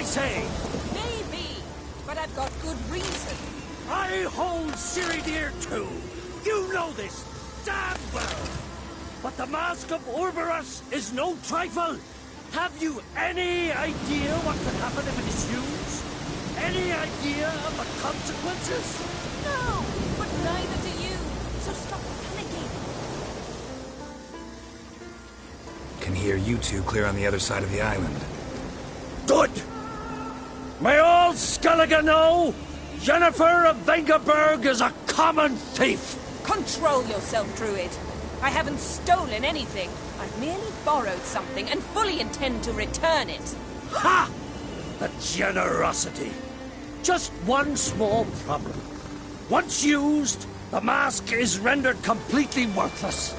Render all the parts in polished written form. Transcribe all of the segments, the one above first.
say? Maybe, but I've got good reason. I hold Ciri dear too. You know this damn well. But the Mask of Orberus is no trifle. Have you any idea what could happen if it is used? Any idea of the consequences? No, but neither do you. So stop panicking. Can hear you two clear on the other side of the island. Good! May all Skellige know, Yennefer of Vengerberg is a common thief! Control yourself, Druid. I haven't stolen anything. I've merely borrowed something and fully intend to return it. Ha! The generosity. Just one small problem. Once used, the mask is rendered completely worthless.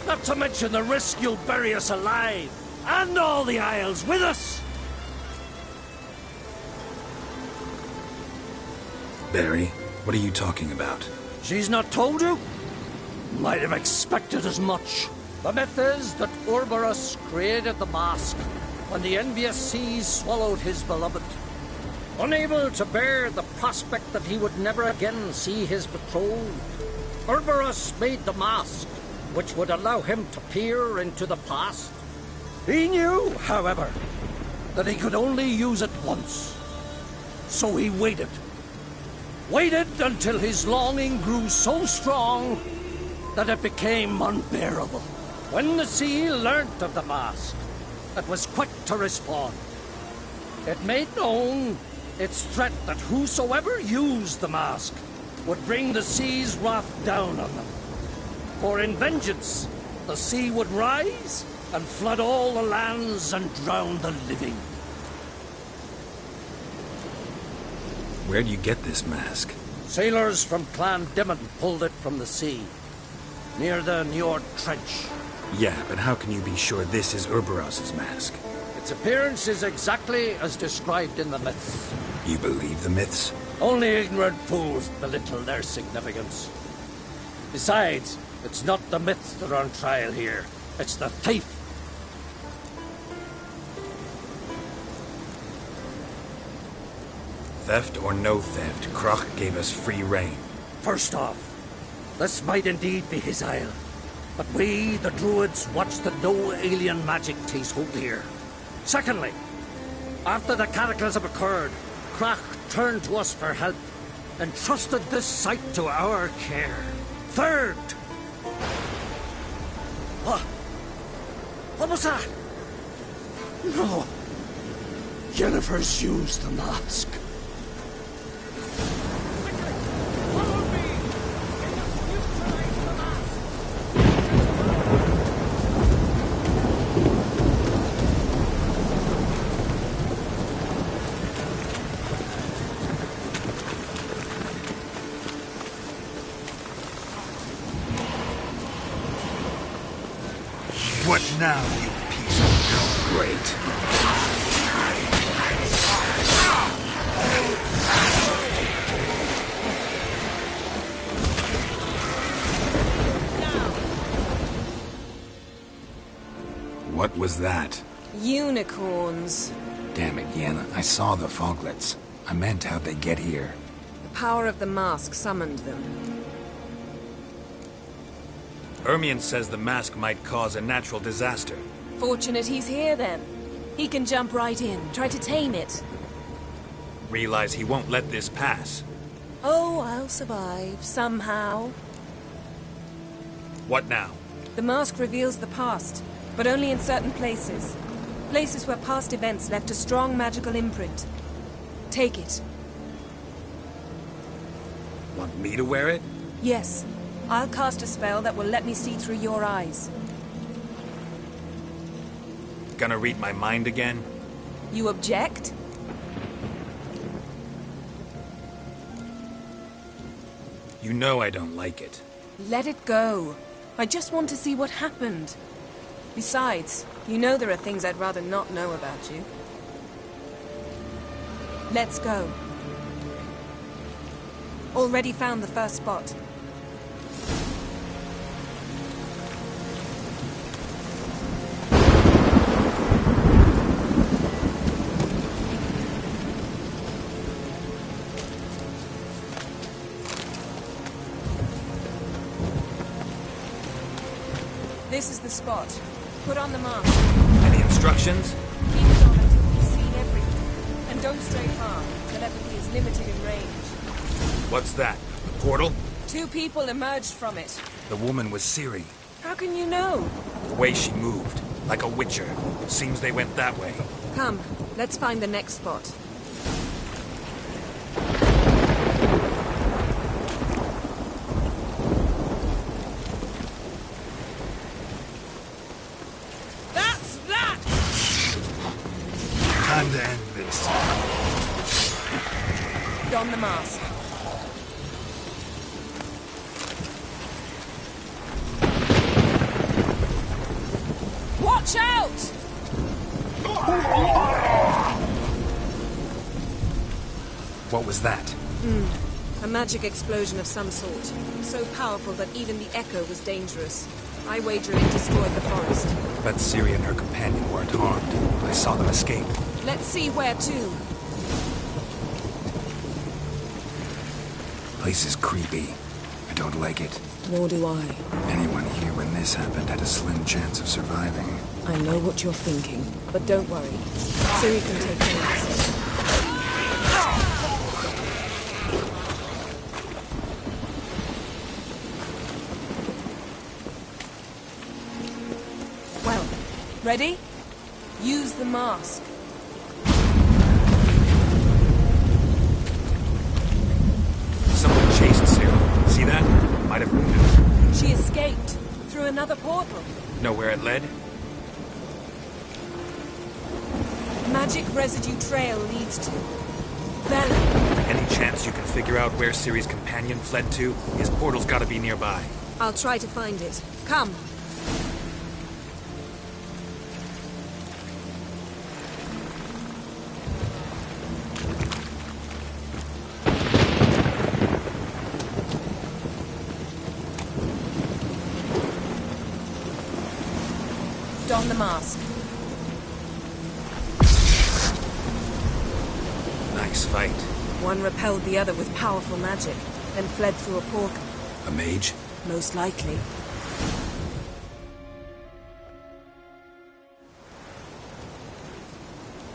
Not to mention the risk you'll bury us alive, and all the Isles with us! Barry, what are you talking about? She's not told you? Might have expected as much. The myth is that Orberus created the mask when the envious seas swallowed his beloved. Unable to bear the prospect that he would never again see his betrothed, Orberus made the mask, which would allow him to peer into the past. He knew, however, that he could only use it once. So he waited. Waited until his longing grew so strong that it became unbearable. When the sea learnt of the mask, it was quick to respond. It made known its threat that whosoever used the mask would bring the sea's wrath down on them. For in vengeance, the sea would rise and flood all the lands and drown the living. Where do you get this mask? Sailors from Clan Dimon pulled it from the sea, near the Njord Trench. Yeah, but how can you be sure this is Orberus's mask? Its appearance is exactly as described in the myths. You believe the myths? Only ignorant fools belittle their significance. Besides, it's not the myths that are on trial here. It's the thief. Theft or no theft, Kroch gave us free rein. First off, this might indeed be his isle. But we, the Druids, watch that no alien magic takes hold here. Secondly, after the cataclysm occurred, Kroch turned to us for help, and trusted this site to our care. Third... What? What was that? No. Yennefer's used the mask. What now, you piece of Great. What was that? Unicorns. Damn it, Yen. I saw the foglets. I meant how'd they get here. The power of the mask summoned them. Ermion says the mask might cause a natural disaster. Fortunate he's here, then. He can jump right in, try to tame it. Realize he won't let this pass. Oh, I'll survive, somehow. What now? The mask reveals the past, but only in certain places. Places where past events left a strong magical imprint. Take it. Want me to wear it? Yes. I'll cast a spell that will let me see through your eyes. Gonna read my mind again? You object? You know I don't like it. Let it go. I just want to see what happened. Besides, you know there are things I'd rather not know about you. Let's go. Already found the first spot. This is the spot. Put on the mask. Any instructions? Keep it on until we've seen everything. And don't stray far. Telepathy is limited in range. What's that? The portal? 2 people emerged from it. The woman was Ciri. How can you know? The way she moved, like a witcher. Seems they went that way. Come, let's find the next spot. That's that! Time to end this. Don the mask. Watch out! What was that? A magic explosion of some sort. So powerful that even the echo was dangerous. I wager it destroyed the forest. But Ciri and her companion weren't harmed. I saw them escape. Let's see where to. Place is creepy. I don't like it. Nor do I. Anyone here when this happened had a slim chance of surviving. I know what you're thinking, but don't worry. Ciri can take care of this. Well, ready? Use the mask. Someone chased Ciri. See that? Might have wounded her. She escaped through another portal. Know where it led? Magic residue trail leads to Velen. Any chance you can figure out where Ciri's companion fled to? His portal's gotta be nearby. I'll try to find it. Come. Don the mask. Nice fight. One repelled the other with powerful magic, then fled through a portal. A mage? Most likely.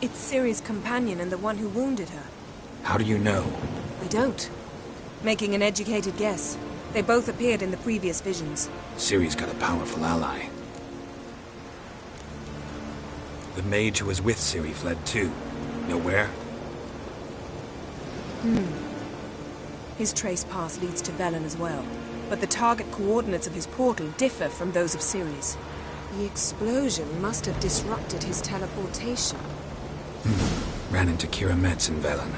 It's Ciri's companion and the one who wounded her. How do you know? I don't. Making an educated guess. They both appeared in the previous visions. Ciri's got a powerful ally. The mage who was with Ciri fled too. Know where? His trace path leads to Velen as well. But the target coordinates of his portal differ from those of Ciri's. The explosion must have disrupted his teleportation. Ran into Kira Metz in Velen.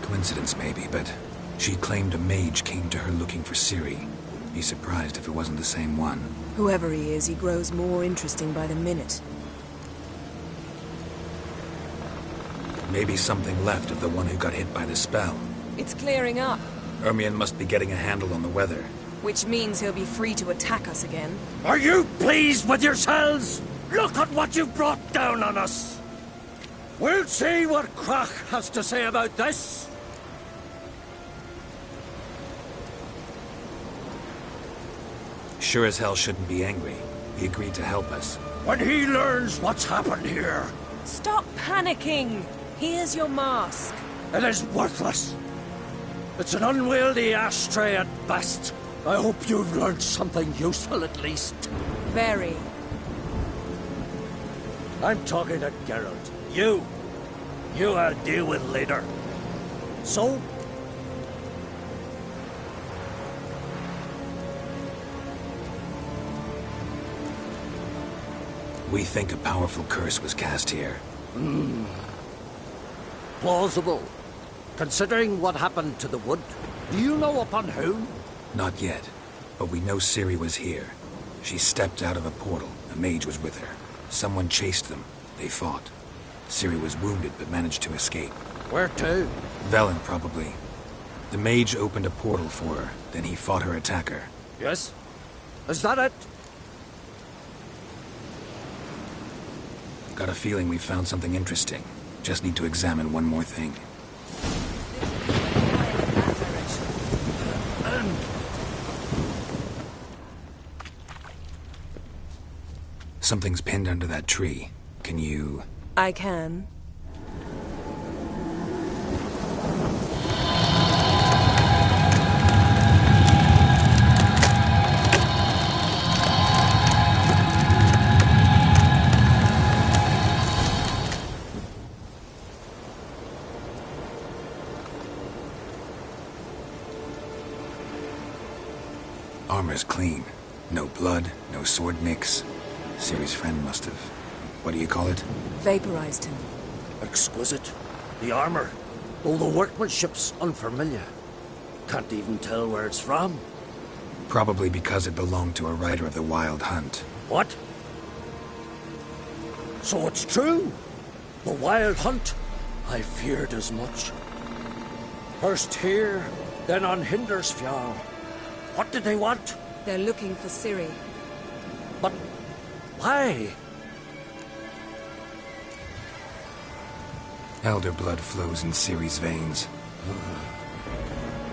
Coincidence maybe, but she claimed a mage came to her looking for Ciri. Be surprised if it wasn't the same one. Whoever he is, he grows more interesting by the minute. Maybe something left of the one who got hit by the spell. It's clearing up, Ermion must be getting a handle on the weather. which means he'll be free to attack us again. Are you pleased with yourselves? Look at what you've brought down on us. We'll see what Krach has to say about this. Sure as hell shouldn't be angry. He agreed to help us. When he learns what's happened here, Stop panicking! Here's your mask. it is worthless. It's an unwieldy ashtray at best. I hope you've learned something useful at least. Very. I'm talking to Geralt. You I'll deal with later. So? We think a powerful curse was cast here. Plausible. Considering what happened to the wood, do you know upon whom? Not yet, but we know Ciri was here. She stepped out of a portal. A mage was with her. Someone chased them. They fought. Ciri was wounded but managed to escape. Where to? Velen, probably. The mage opened a portal for her, then he fought her attacker. Yes? Is that it? Got a feeling we found something interesting. Just need to examine one more thing. Something's pinned under that tree. Can you... I can. Armor's clean. No blood, no sword nicks. Ciri's friend must have... what do you call it? Vaporized him. Exquisite. The armor, though the workmanship's unfamiliar. Can't even tell where it's from. Probably because it belonged to a rider of the Wild Hunt. What? So it's true? The Wild Hunt? I feared as much. First here, then on Hindersfjall. What did they want? They're looking for Ciri. But why? Elder blood flows in Ciri's veins.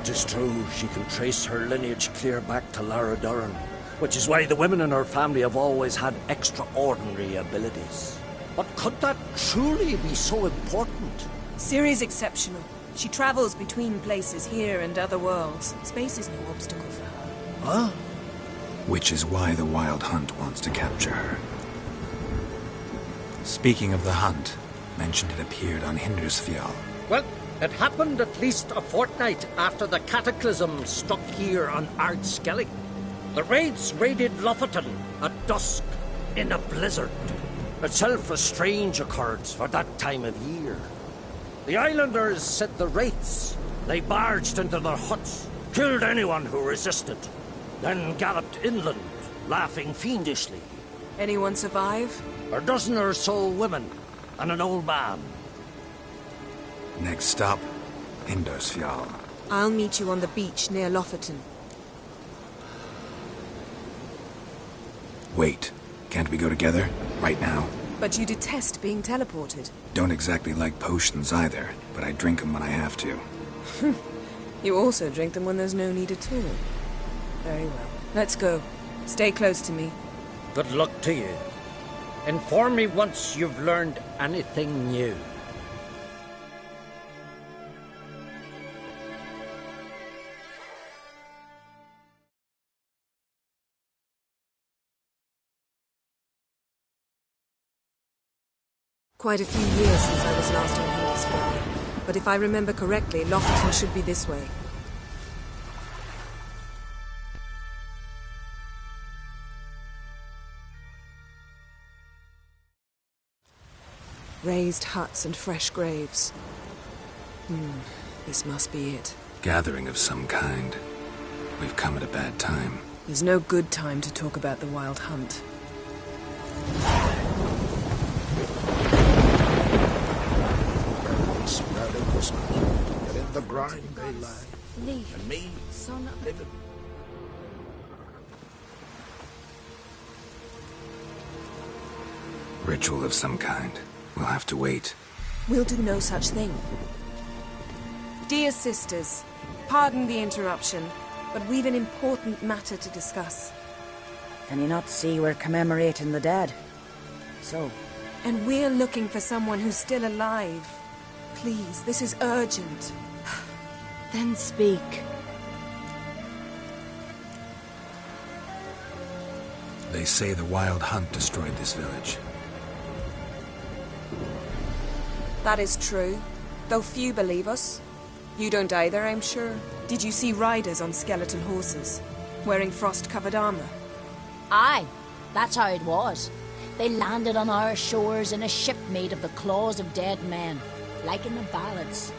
Tis true, she can trace her lineage clear back to Lara Duran, which is why the women in her family have always had extraordinary abilities. But could that truly be so important? Ciri's exceptional. She travels between places here and other worlds. Space is no obstacle for her. Huh? Which is why the Wild Hunt wants to capture her. Speaking of the hunt, mentioned it appeared on Hindersfjall. Well, it happened at least a fortnight after the cataclysm struck here on Ardskellig. The raids raided Lofoten at dusk in a blizzard. Itself a strange occurrence for that time of year. The islanders said the wraiths. They barged into their huts, killed anyone who resisted, then galloped inland, laughing fiendishly. Anyone survive? A dozen or so women and an old man. Next stop, Hindersfjall. I'll meet you on the beach near Lofoten. Wait, can't we go together? Right now? But you detest being teleported. Don't exactly like potions either, but I drink them when I have to. You also drink them when there's no need at all. Very well. Let's go. Stay close to me. Good luck to you. Inform me once you've learned anything new. Quite a few years since I was last on Hindersfjall, but if I remember correctly, Lofoten should be this way. Raised huts and fresh graves. This must be it. Gathering of some kind. We've come at a bad time. There's no good time to talk about the Wild Hunt. Spreading whisper, but in the grind they lie. Leave. And me, Son, living. Ritual of some kind. We'll have to wait. we'll do no such thing. Dear sisters, pardon the interruption, but we've an important matter to discuss. Can you not see we're commemorating the dead? So, And we're looking for someone who's still alive. Please, this is urgent. then speak. They say the Wild Hunt destroyed this village. That is true, though few believe us. You don't either, I'm sure. Did you see riders on skeleton horses, wearing frost-covered armor? Aye, that's how it was. They landed on our shores in a ship made of the claws of dead men, like in the ballads.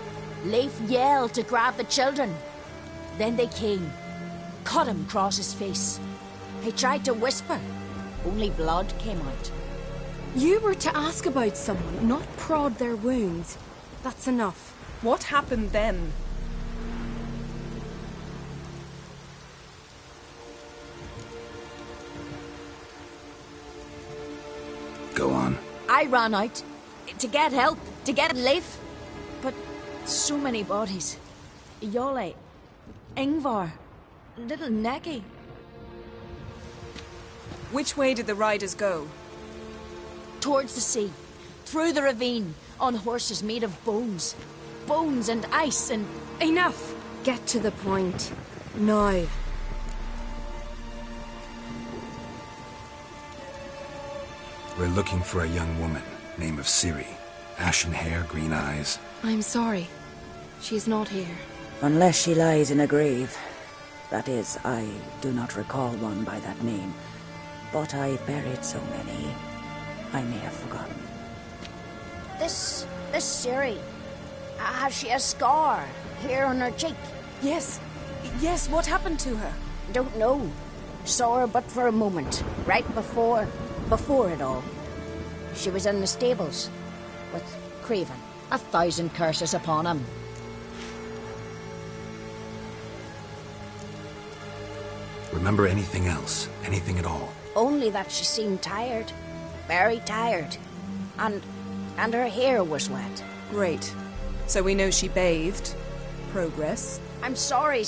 Leif yelled to grab the children. Then they came, cut him across his face. He tried to whisper, only blood came out. You were to ask about someone, not prod their wounds. That's enough. What happened then? Go on. I ran out to get help, to get Leif. But so many bodies. Yole, Ingvar, little Necky. Which way did the riders go? towards the sea, through the ravine, on horses made of bones. Bones and ice and... Enough! Get to the point. Now. We're looking for a young woman, name of Ciri. Ashen hair, green eyes. I'm sorry. She's not here. Unless she lies in a grave. That is, I do not recall one by that name. But I've buried so many, I may have forgotten. This Ciri, has she a scar here on her cheek? Yes. Yes, what happened to her? Don't know. Saw her but for a moment, right before it all. She was in the stables with Craven. 1,000 curses upon him. Remember anything else? Anything at all? Only that she seemed tired. Very tired. And her hair was wet. Great. So we know she bathed. Progress. I'm sorry,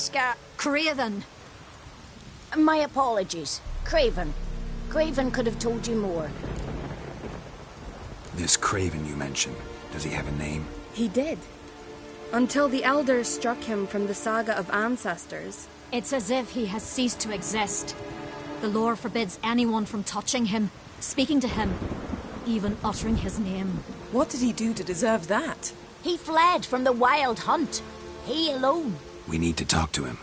Craven. My apologies. Craven. Craven could have told you more. This Craven you mentioned, does he have a name? He did. Until the elders struck him from the saga of ancestors. It's as if he has ceased to exist. The lore forbids anyone from touching him, speaking to him, even uttering his name. What did he do to deserve that? He fled from the wild hunt. He alone. We need to talk to him,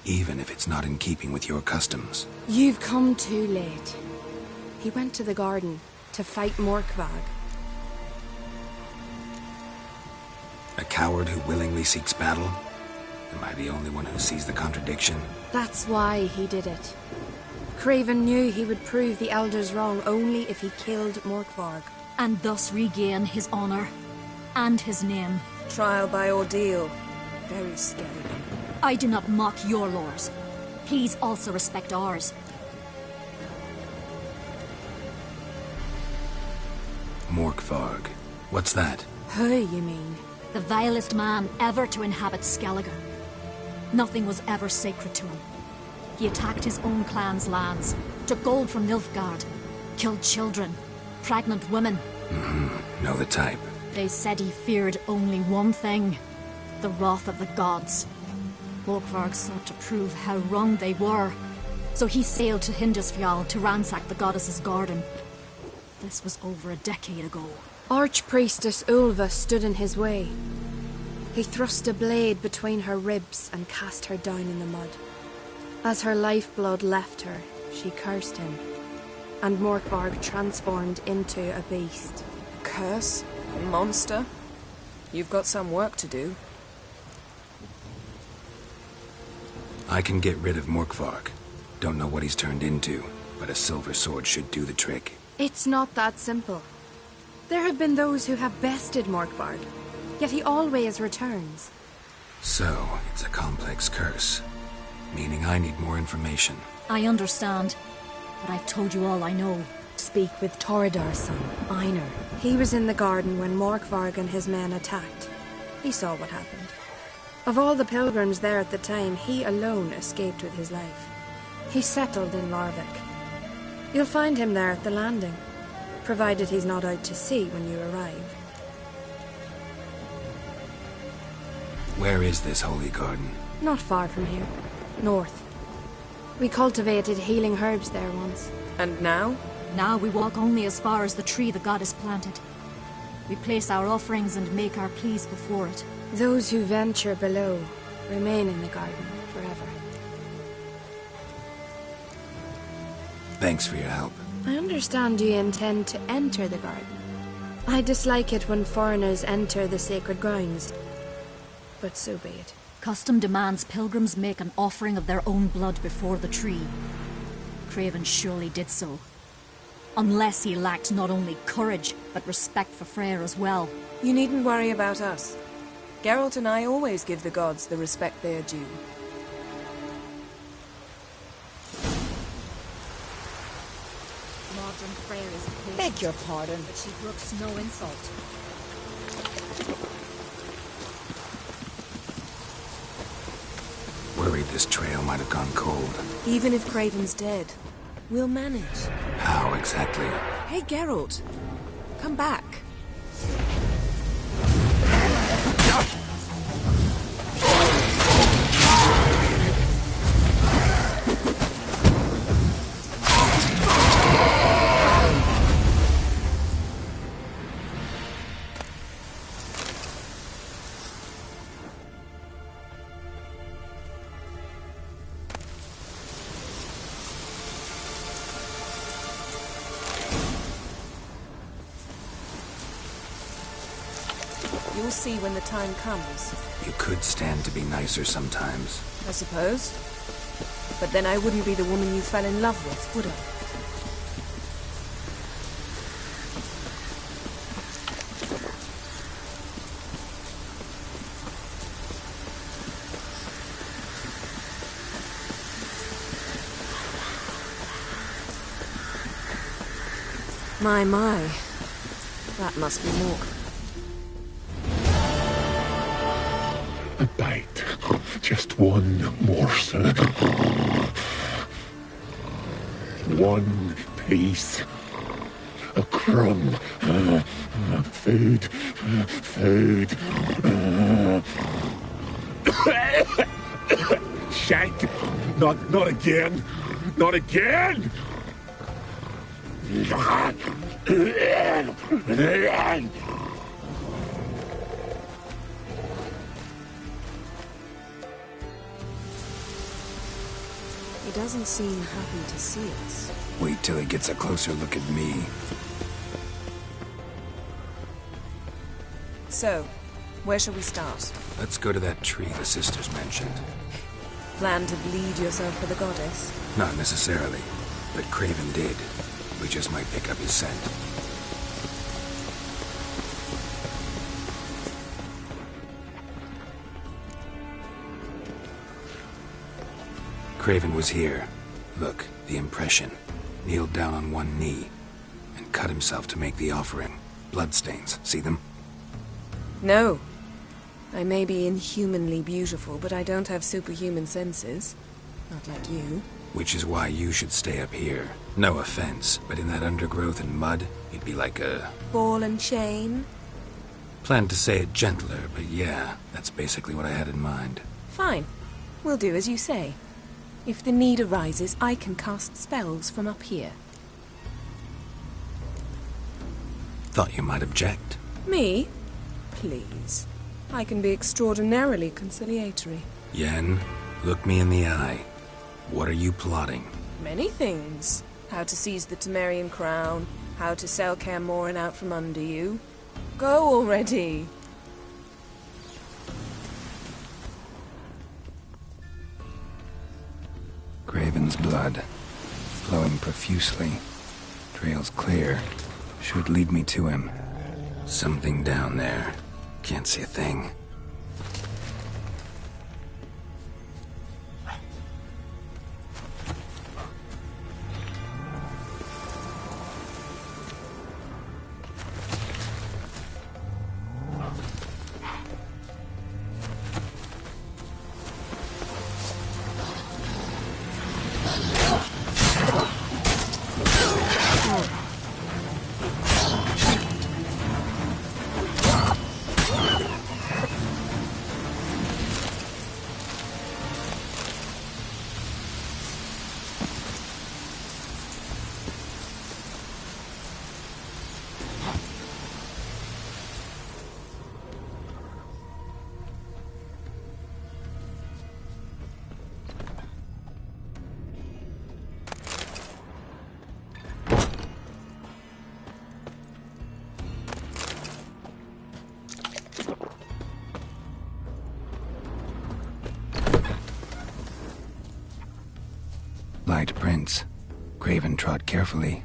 even if it's not in keeping with your customs. You've come too late. He went to the garden to fight Morkvag. A coward who willingly seeks battle? Am I the only one who sees the contradiction? That's why he did it. Craven knew he would prove the elders wrong only if he killed Morkvarg. And thus regain his honor and his name. Trial by ordeal. Very scary. I do not mock your laws. Please also respect ours. Morkvarg. What's that? Who, you mean? The vilest man ever to inhabit Skellige. Nothing was ever sacred to him. He attacked his own clan's lands, took gold from Nilfgaard, killed children, pregnant women. Know the type. They said he feared only one thing, the wrath of the gods. Morkvarg sought to prove how wrong they were, so he sailed to Hindisfjall to ransack the goddess's garden. This was over a decade ago. Archpriestess Ulva stood in his way. He thrust a blade between her ribs and cast her down in the mud. As her lifeblood left her, she cursed him, and Morkvarg transformed into a beast. A curse? A monster? You've got some work to do. I can get rid of Morkvarg. Don't know what he's turned into, but a silver sword should do the trick. It's not that simple. There have been those who have bested Morkvarg, yet he always returns. So, it's a complex curse. Meaning I need more information. I understand, but I've told you all I know. Speak with Torridar's son, Einar. He was in the garden when Morkvarg and his men attacked. He saw what happened. Of all the pilgrims there at the time, he alone escaped with his life. He settled in Larvik. You'll find him there at the landing, provided he's not out to sea when you arrive. Where is this holy garden? Not far from here. North. We cultivated healing herbs there once. And now? Now we walk only as far as the tree the goddess planted. We place our offerings and make our pleas before it. Those who venture below remain in the garden forever. Thanks for your help. I understand you intend to enter the garden. I dislike it when foreigners enter the sacred grounds, but so be it. Custom demands pilgrims make an offering of their own blood before the tree. Craven surely did so. Unless he lacked not only courage, but respect for Freyr as well. You needn't worry about us. Geralt and I always give the gods the respect they are due. Modern Freyr is patient, Beg your pardon. but she brooks no insult. Worried this trail might have gone cold. Even if Craven's dead, we'll manage. How exactly? Hey, Geralt. Come back. You'll see when the time comes. You could stand to be nicer sometimes. I suppose. But then I wouldn't be the woman you fell in love with, would I? My. That must be more. A bite. Just one morsel. One piece. A crumb. Food. Food. Shank. Not again. Not again! He doesn't seem happy to see us. Wait till he gets a closer look at me. So, where shall we start? Let's go to that tree the sisters mentioned. Plan to bleed yourself for the goddess? Not necessarily, but Craven did. We just might pick up his scent. Craven was here. Look, the impression. Kneeled down on one knee and cut himself to make the offering. Bloodstains, see them? No. I may be inhumanly beautiful, but I don't have superhuman senses. Not like you. Which is why you should stay up here. No offense, but in that undergrowth and mud, you'd be like a... ball and chain? Planned to say it gentler, but yeah, that's basically what I had in mind. Fine. We'll do as you say. If the need arises, I can cast spells from up here. Thought you might object. Me? Please. I can be extraordinarily conciliatory. Yen, look me in the eye. What are you plotting? Many things. How to seize the Temerian crown, how to sell Kaer Morhen out from under you. Go already! Craven's blood, flowing profusely. Trail's clear. Should lead me to him. Something down there. Can't see a thing. Light prints. Craven trod carefully.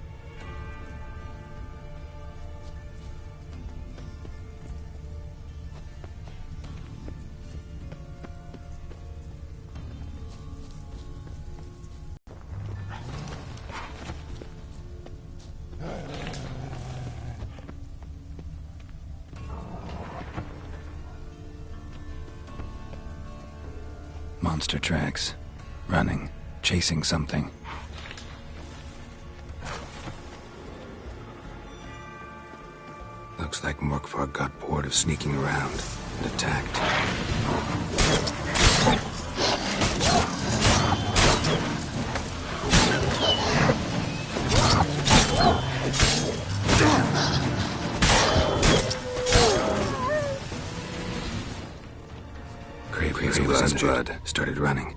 Monster tracks. Running. Chasing something. Looks like Morkvar got bored of sneaking around and attacked. Craven's blood started running.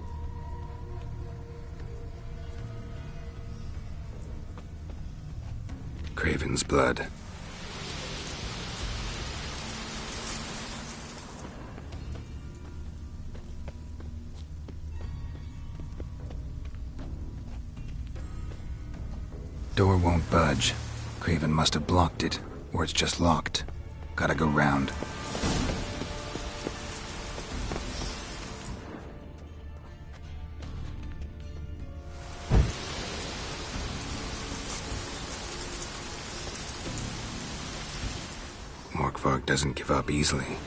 Craven's blood. Door won't budge. Craven must have blocked it, or it's just locked. Gotta go round. Morkvar doesn't give up easily.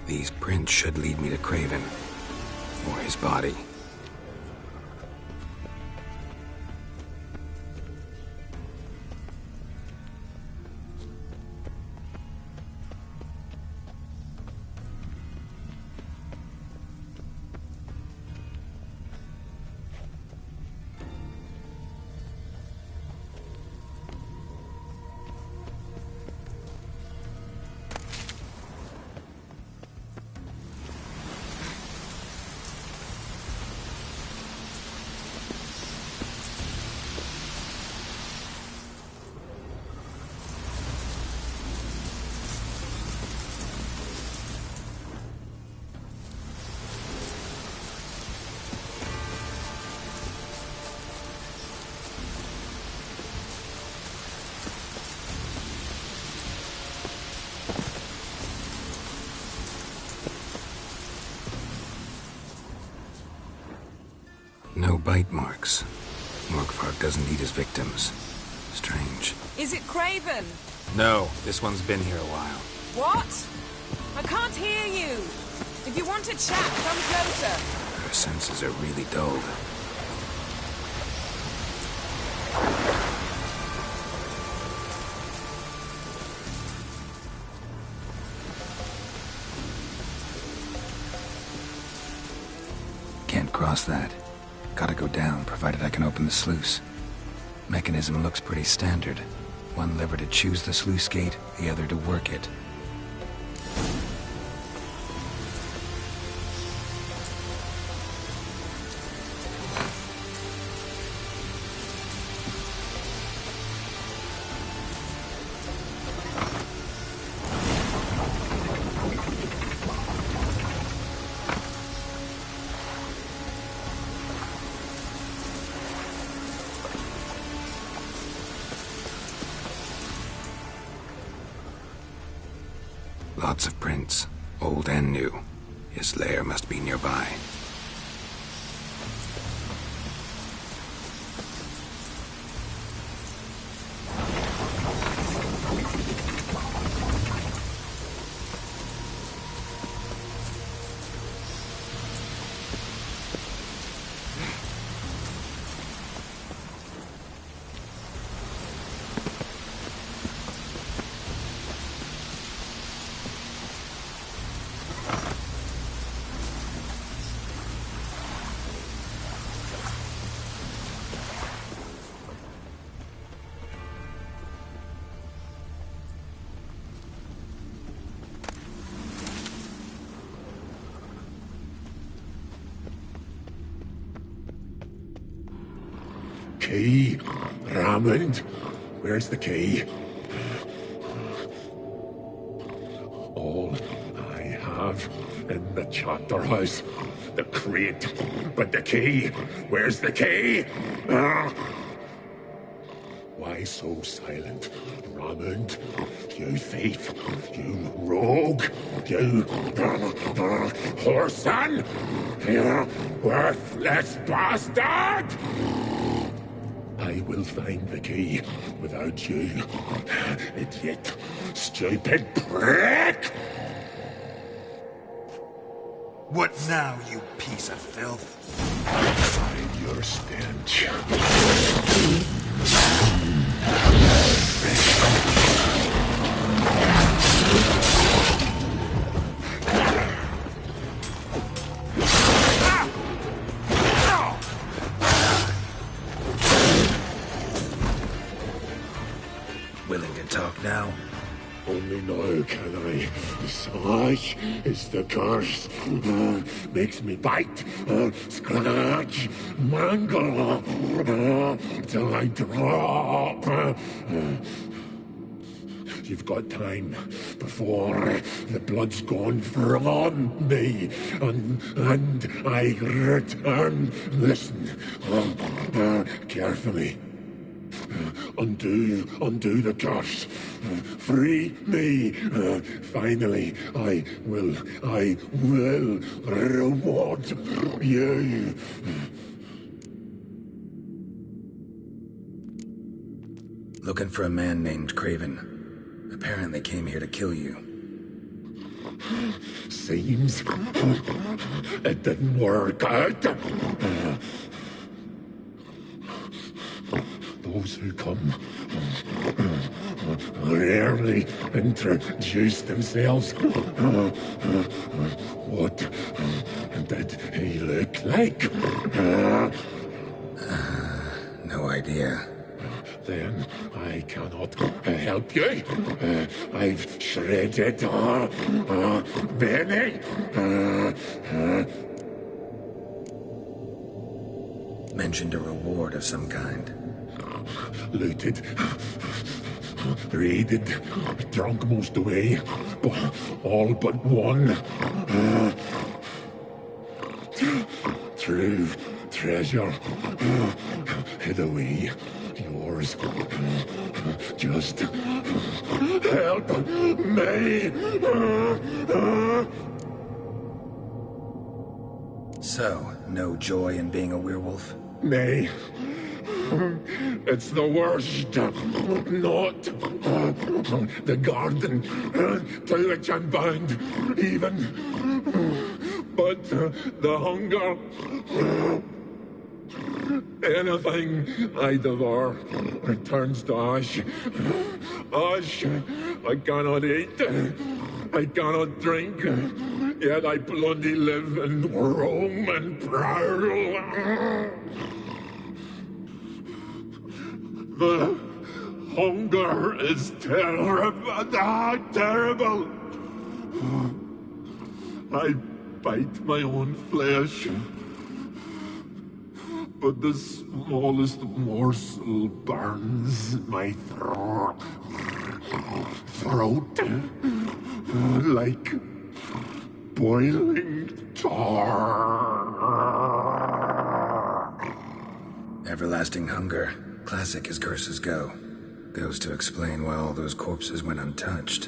These prints should lead me to Craven, or his body. No bite marks. Morkvar doesn't eat his victims. Strange. Is it Craven? No, this one's been here a while. What? I can't hear you. If you want to chat, come closer. Her senses are really dulled. Can't cross that. Gotta go down, provided I can open the sluice. Mechanism looks pretty standard. One lever to choose the sluice gate, the other to work it. Lots of prints, old and new. His lair must be nearby. key? Raymond, where's the key? All I have in the chapter house, the crate, but the key, where's the key? Why so silent, Raymond? You thief, you rogue, you whoreson, you worthless bastard! I will find the key without you, idiot, stupid prick! What now, you piece of filth? Hide your stench. Willing to talk now? Only now can I. Such is the curse. Makes me bite, scratch, mangle, till I drop. You've got time before the blood's gone from me, and I return. Listen, carefully. Undo the curse. Free me. Finally, I will reward you. Looking for a man named Craven. Apparently came here to kill you. Seems it didn't work out. Those who come rarely introduce themselves. What did he look like? No idea. Then I cannot help you. I've shredded many. Mentioned a reward of some kind. Looted, raided, drunk most away, all but one. True treasure, hid away. Yours. Just help me. So, no joy in being a werewolf? Nay. It's the worst. Not the garden to which I'm bound, even. But the hunger. Anything I devour returns to ash. Ash I cannot eat. I cannot drink. Yet I bloody live and roam and prowl. The hunger is terrible. I bite my own flesh, but the smallest morsel burns my throat like boiling tar. Everlasting hunger. Classic as curses go. Goes to explain why all those corpses went untouched.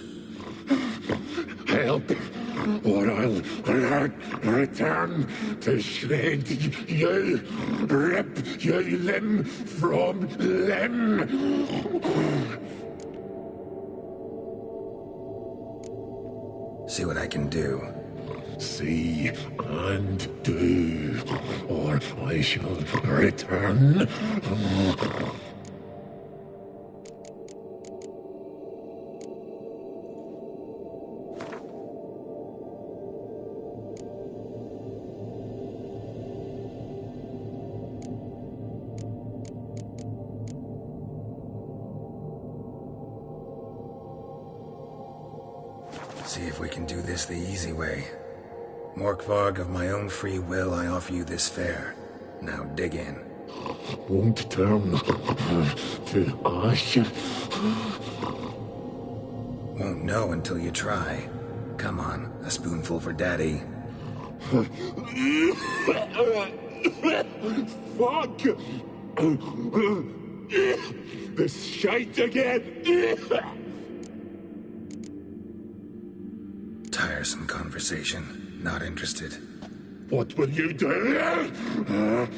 Help, or I'll return to shred you, rip you limb from limb. See what I can do. See and do, or I shall return. See if we can do this the easy way. Morkvarg, of my own free will, I offer you this fare. Now dig in. won't turn to ash. Won't know until you try. Come on, a spoonful for Daddy. Fuck! This shite again! Tiresome conversation. Not interested. What will you do?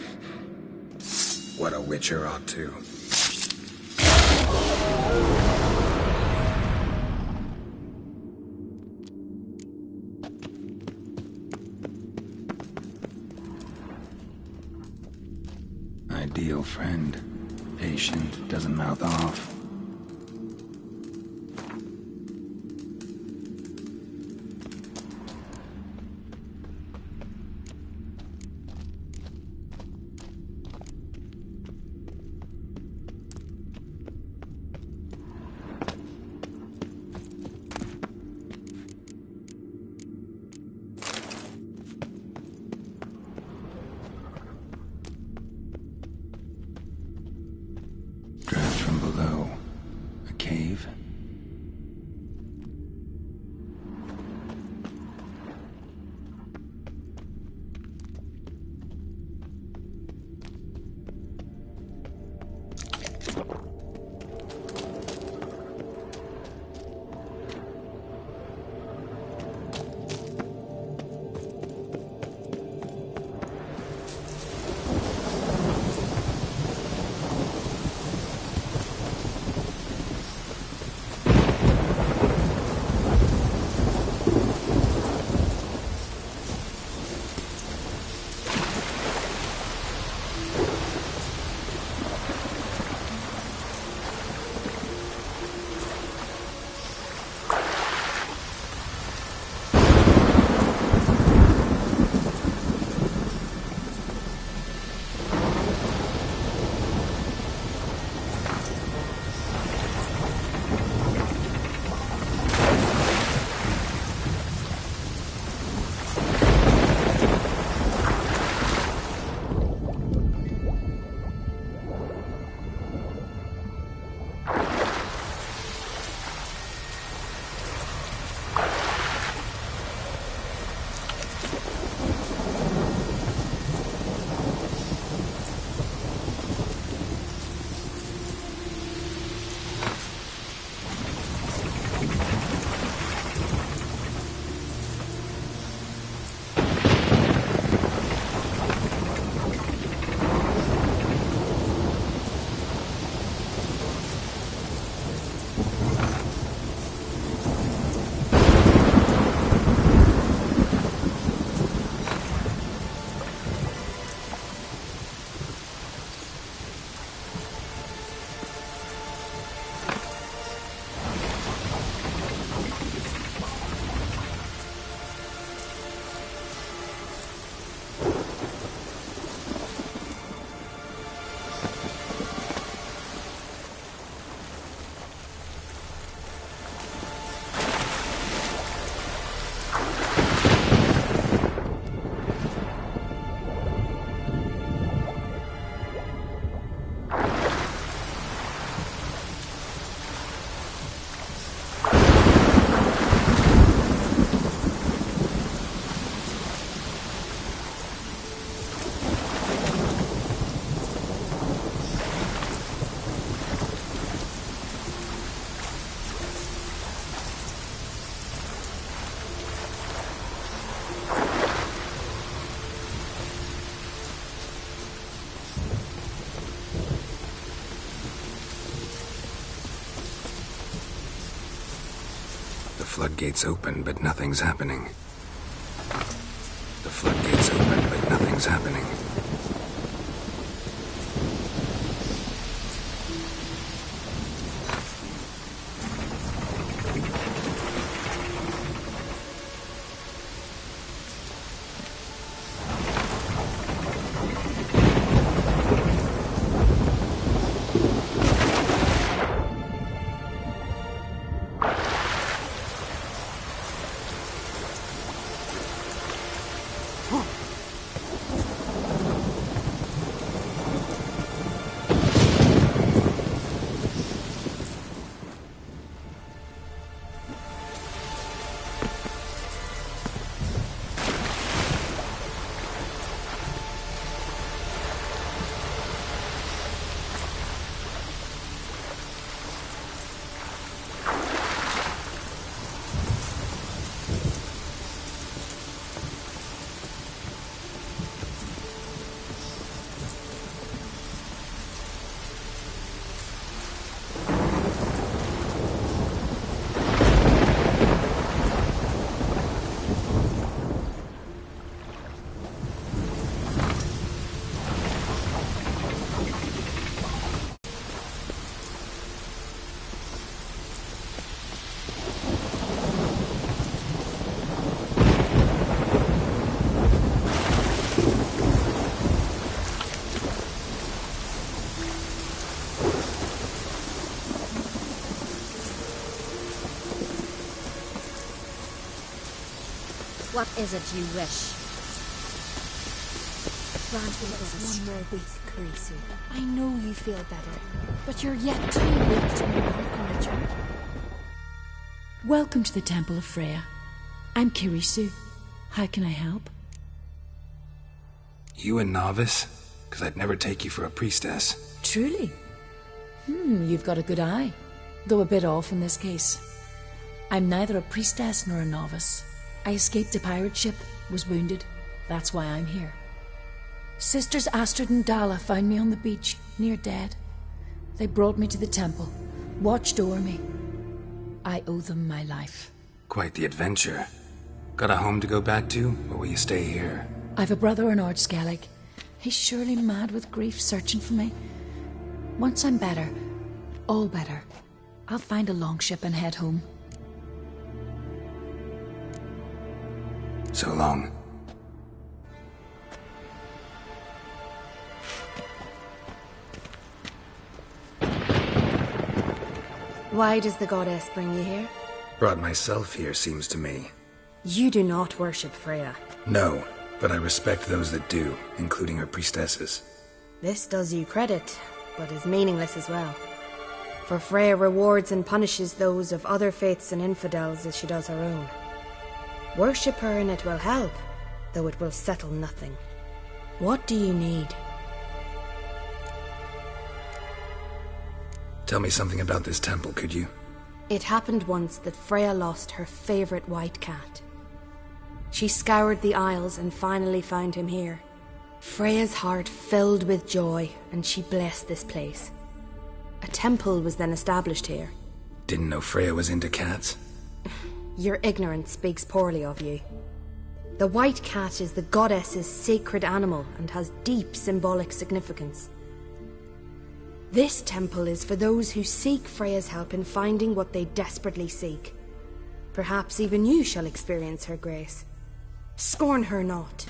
What a witcher ought to. Ideal friend. Patient, doesn't mouth off. Draft from below. A cave? The floodgates open, but nothing's happening. The floodgates open, but nothing's happening. What is it you wish? Grant me just one more week, Ciri. I know you feel better, but you're yet too weak to embark on a journey. Welcome to the Temple of Freya. I'm Ciri. How can I help? You a novice? Because I'd never take you for a priestess. Truly? You've got a good eye, though a bit off in this case. I'm neither a priestess nor a novice. I escaped a pirate ship, was wounded. That's why I'm here. Sisters Astrid and Dala found me on the beach, near dead. They brought me to the temple, watched o'er me. I owe them my life. Quite the adventure. Got a home to go back to, or will you stay here? I've a brother in Ardskellig. He's surely mad with grief searching for me. Once I'm better, all better, I'll find a longship and head home. So long. Why does the goddess bring you here? Brought myself here, seems to me. You do not worship Freya. No, but I respect those that do, including her priestesses. This does you credit, but is meaningless as well. For Freya rewards and punishes those of other faiths and infidels as she does her own. Worship her and it will help, though it will settle nothing. What do you need? Tell me something about this temple, could you? It happened once that Freya lost her favorite white cat. She scoured the Isles and finally found him here. Freya's heart filled with joy, and she blessed this place. A temple was then established here. Didn't know Freya was into cats. Your ignorance speaks poorly of you. The white cat is the goddess's sacred animal and has deep symbolic significance. This temple is for those who seek Freya's help in finding what they desperately seek. Perhaps even you shall experience her grace. Scorn her not.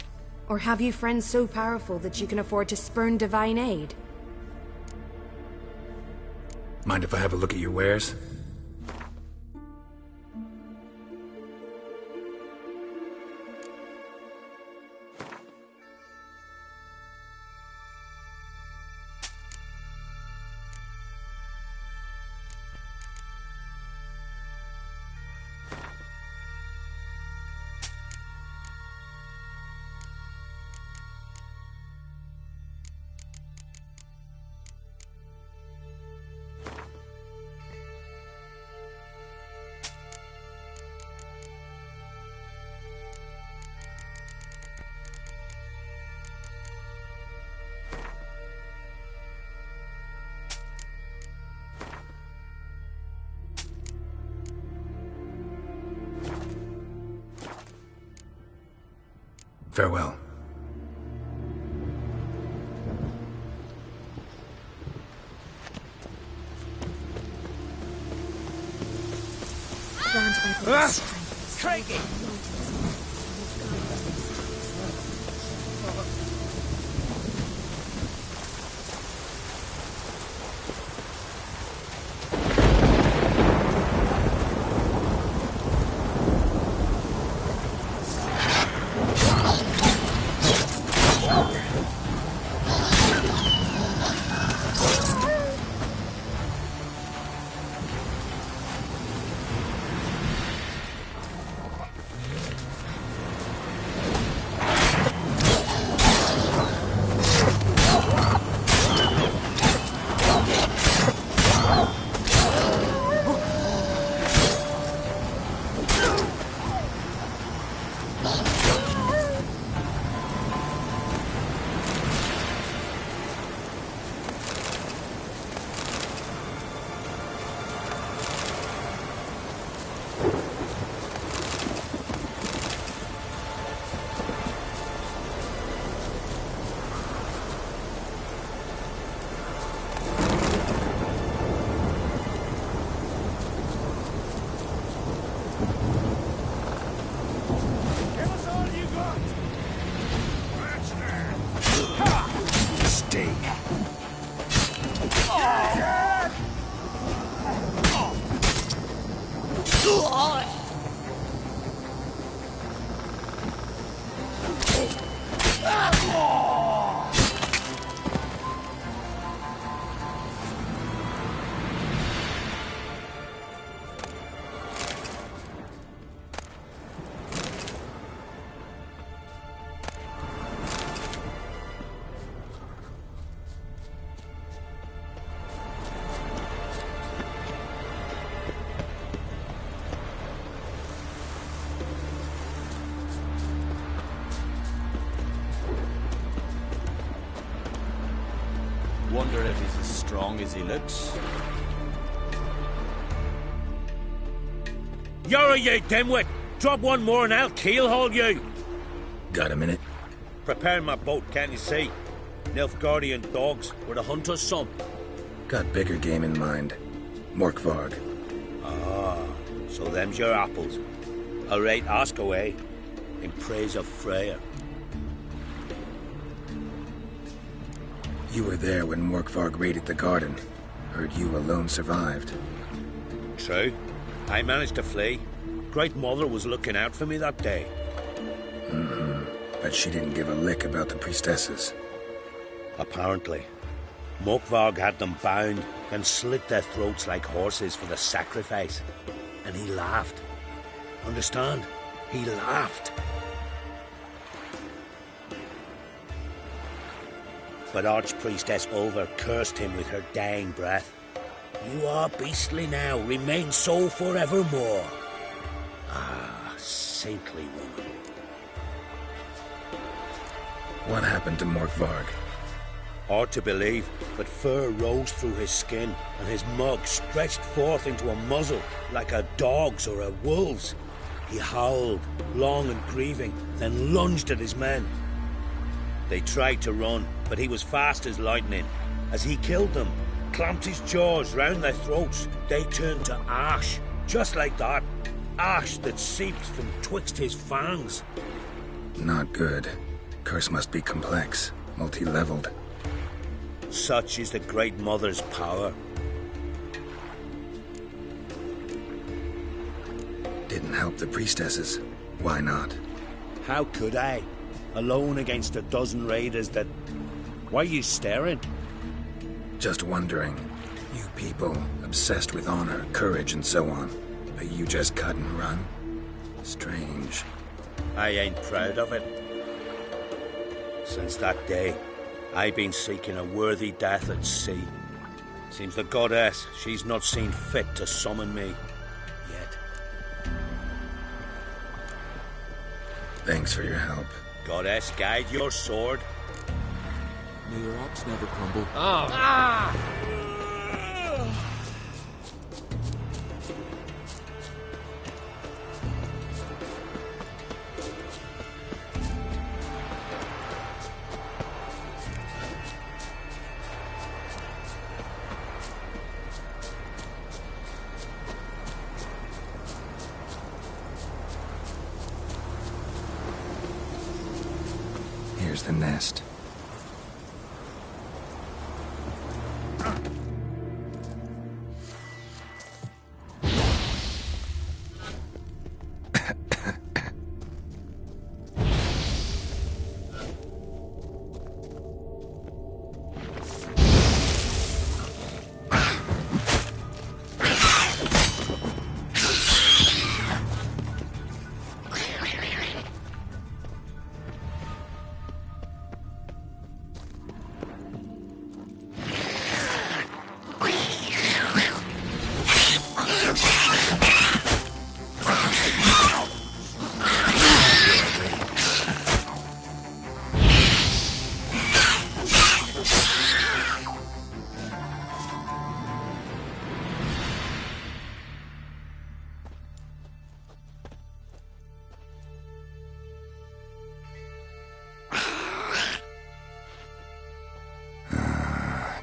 Or have you friends so powerful that you can afford to spurn divine aid? Mind if I have a look at your wares? Farewell. Craigie! Wonder if he's as strong as he looks. You're you dimwit! Drop one more and I'll keelhaul you! Got a minute? Preparing my boat, can't you see? Nilfgaardian dogs were the hunter's son. Got bigger game in mind. Morkvarg. Ah, so them's your apples. All right, ask away. In praise of Freya. You were there when Morkvarg raided the garden. Heard you alone survived. True. I managed to flee. Great Mother was looking out for me that day. But she didn't give a lick about the priestesses. Apparently. Morkvarg had them bound and slit their throats like horses for the sacrifice. And he laughed. Understand? He laughed. But Archpriestess Ulver cursed him with her dying breath. You are beastly now, remain so forevermore. Ah, saintly woman. What happened to Morkvarg? Hard to believe, but fur rose through his skin, and his mug stretched forth into a muzzle, like a dog's or a wolf's. He howled, long and grieving, then lunged at his men. They tried to run, but he was fast as lightning. As he killed them, clamped his jaws round their throats, they turned to ash, just like that. Ash that seeped from twixt his fangs. Not good. Curse must be complex, multi-leveled. Such is the Great Mother's power. Didn't help the priestesses. Why not? How could I? Alone against a dozen raiders that... Why are you staring? Just wondering. You people, obsessed with honor, courage, and so on. But you just cut and run? Strange. I ain't proud of it. Since that day, I've been seeking a worthy death at sea. Seems the goddess, she's not seen fit to summon me. Yet. Thanks for your help. Goddess, guide your sword. May your axe never crumble. Here's the nest.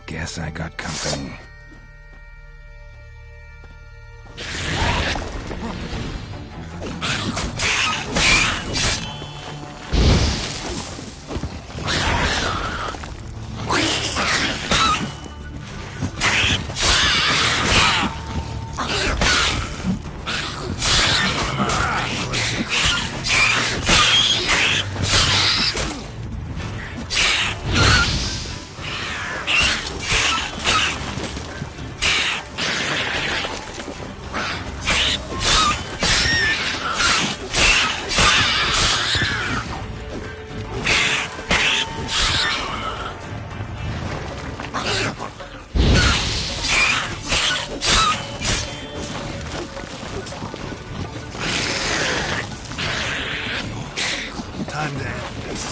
Guess I got company. Time to end this.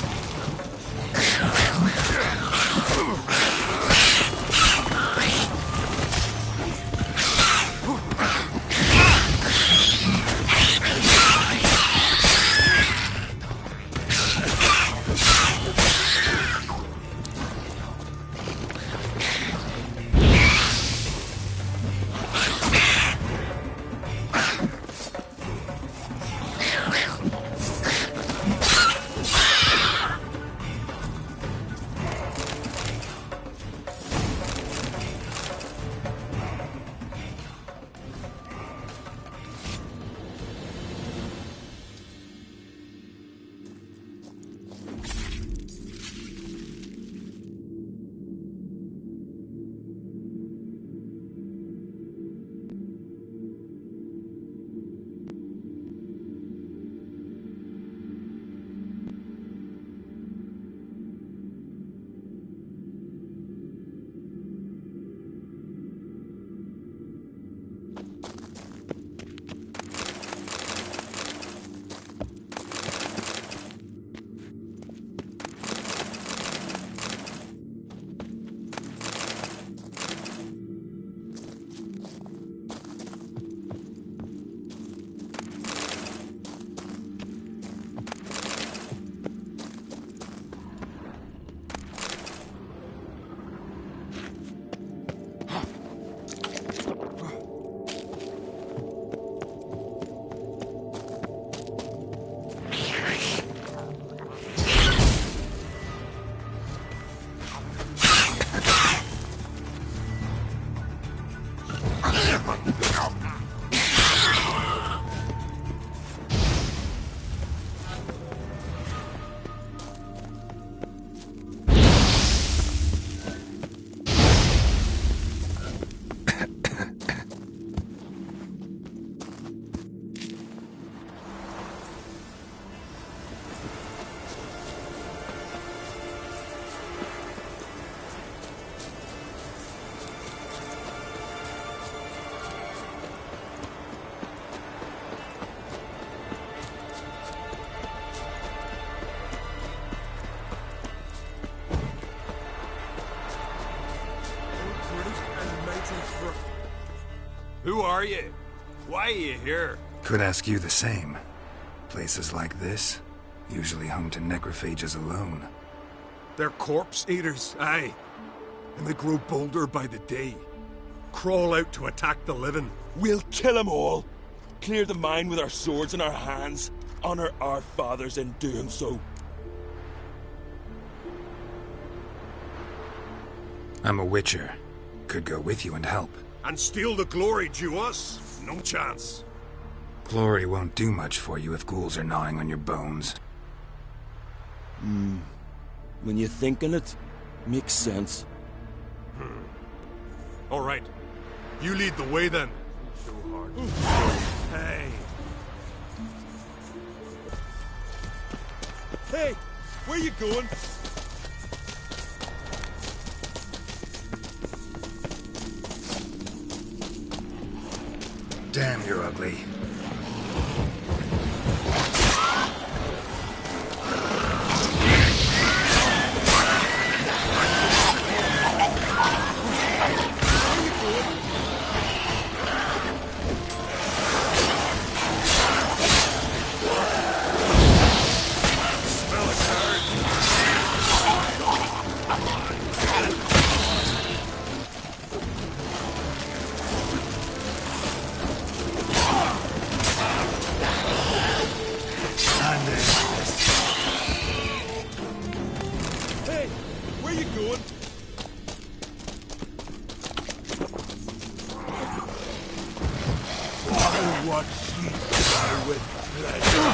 Who are you? Why are you here? Could ask you the same. Places like this, usually home to necrophages alone. They're corpse eaters, aye. And they grow bolder by the day. Crawl out to attack the living. We'll kill them all. Clear the mine with our swords in our hands. Honor our fathers in doing so. I'm a witcher. Could go with you and help. And steal the glory due us? No chance. Glory won't do much for you if ghouls are gnawing on your bones. When you think on it, makes sense. All right. You lead the way then. So hard. Hey. Hey, where you going? Damn, you're ugly. Hey, where you going? I watch you die with pleasure.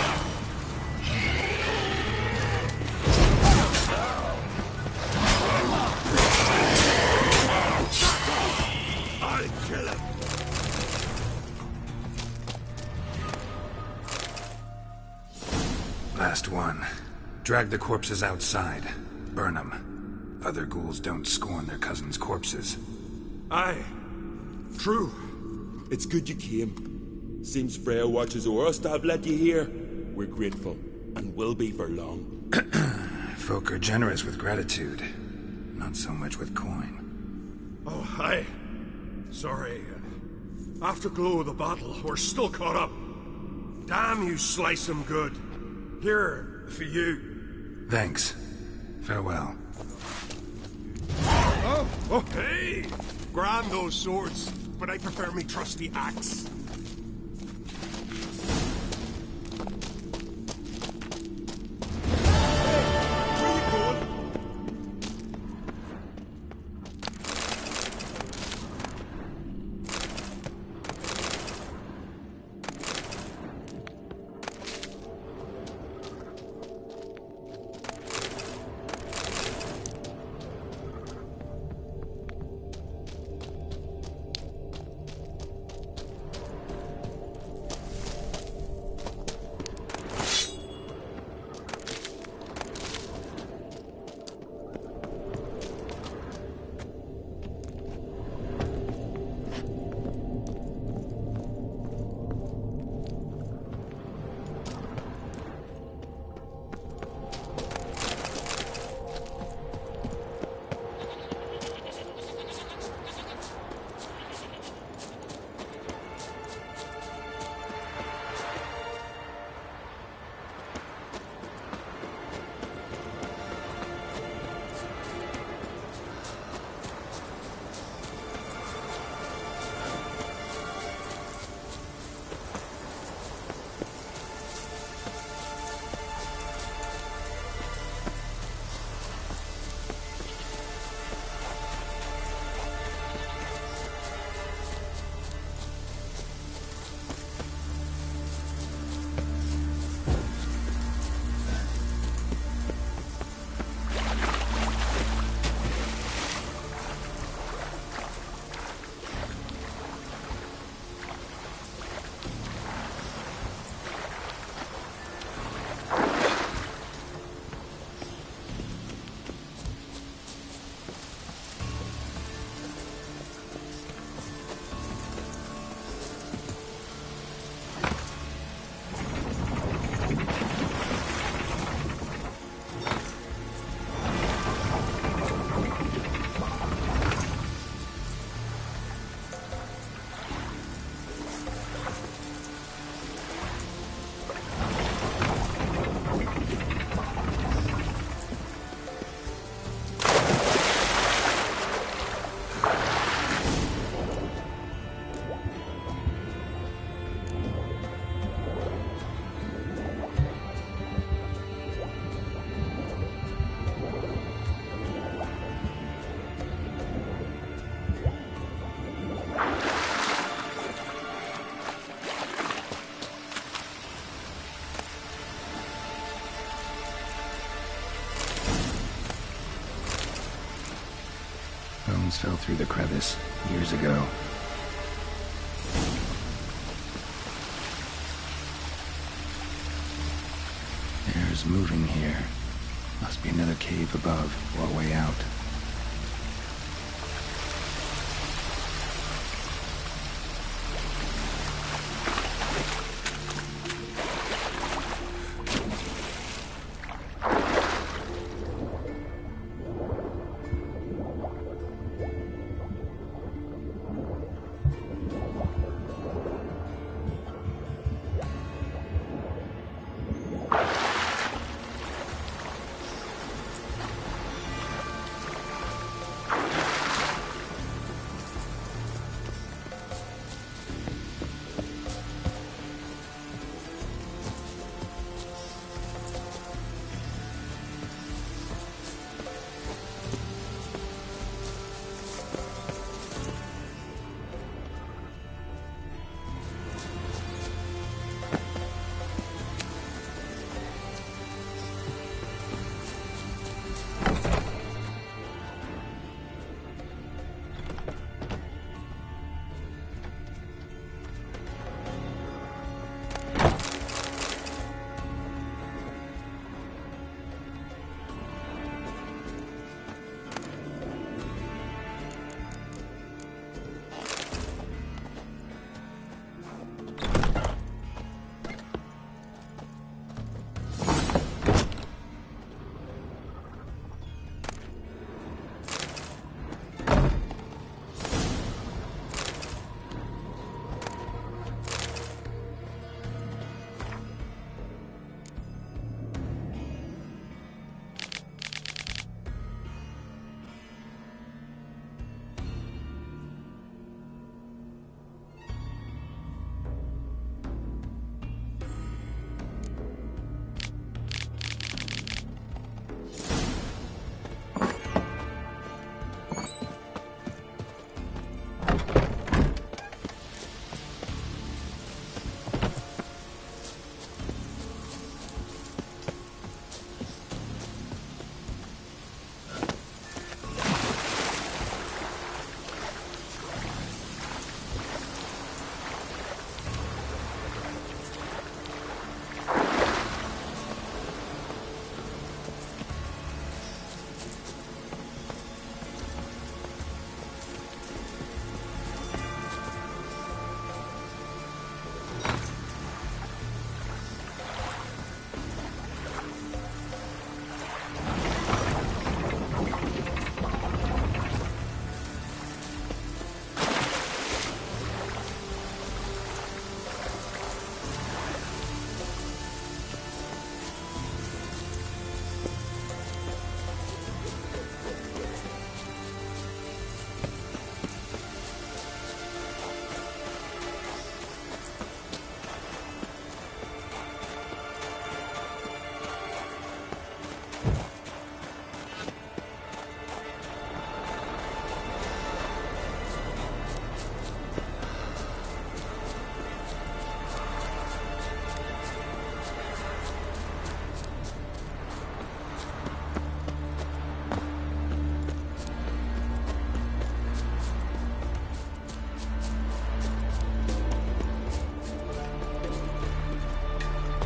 I'll kill him. Last one. Drag the corpses outside. Burn them. Other ghouls don't scorn their cousins' corpses. Aye. True. It's good you came. Seems Freya watches over us to have let you here. We're grateful, and will be for long. Folk are generous with gratitude. Not so much with coin. Oh, aye. Sorry. Afterglow of the battle, we're still caught up. Damn, you slice 'em good. Here, for you. Thanks. Farewell. Oh, hey! Grand those swords, but I prefer me trusty axe. Where you going? stones fell through the crevice years ago. Air's moving here. Must be another cave above or a way out.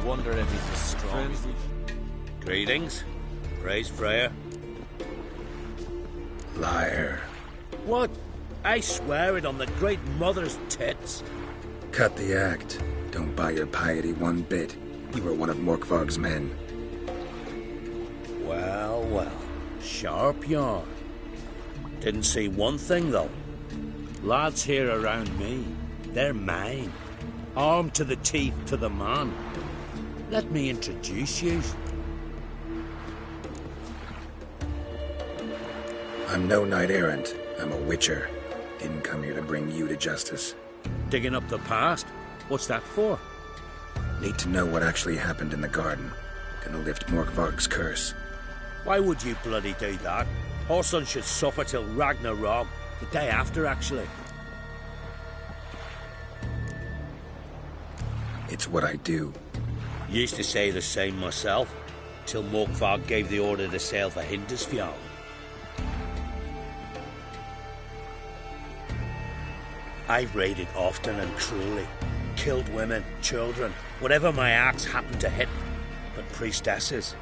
Wonder if he's as strong as he... Greetings. Praise Freya. Liar. What? I swear it on the Great Mother's tits. Cut the act. Don't buy your piety one bit. You were one of Morkvarg's men. Well, well. Sharp yarn. Didn't see one thing, though. Lads here around me, they're mine. Armed to the teeth to the man. Let me introduce you. I'm no knight-errant. I'm a witcher. Didn't come here to bring you to justice. Digging up the past? What's that for? Need to know what actually happened in the garden. Gonna lift Morkvarg's curse. Why would you bloody do that? Our son should suffer till Ragnarok. The day after, actually. It's what I do. Used to say the same myself, till Morkvarg gave the order to sail for Hindisfjall. I've raided often and cruelly, killed women, children, whatever my axe happened to hit. But priestesses,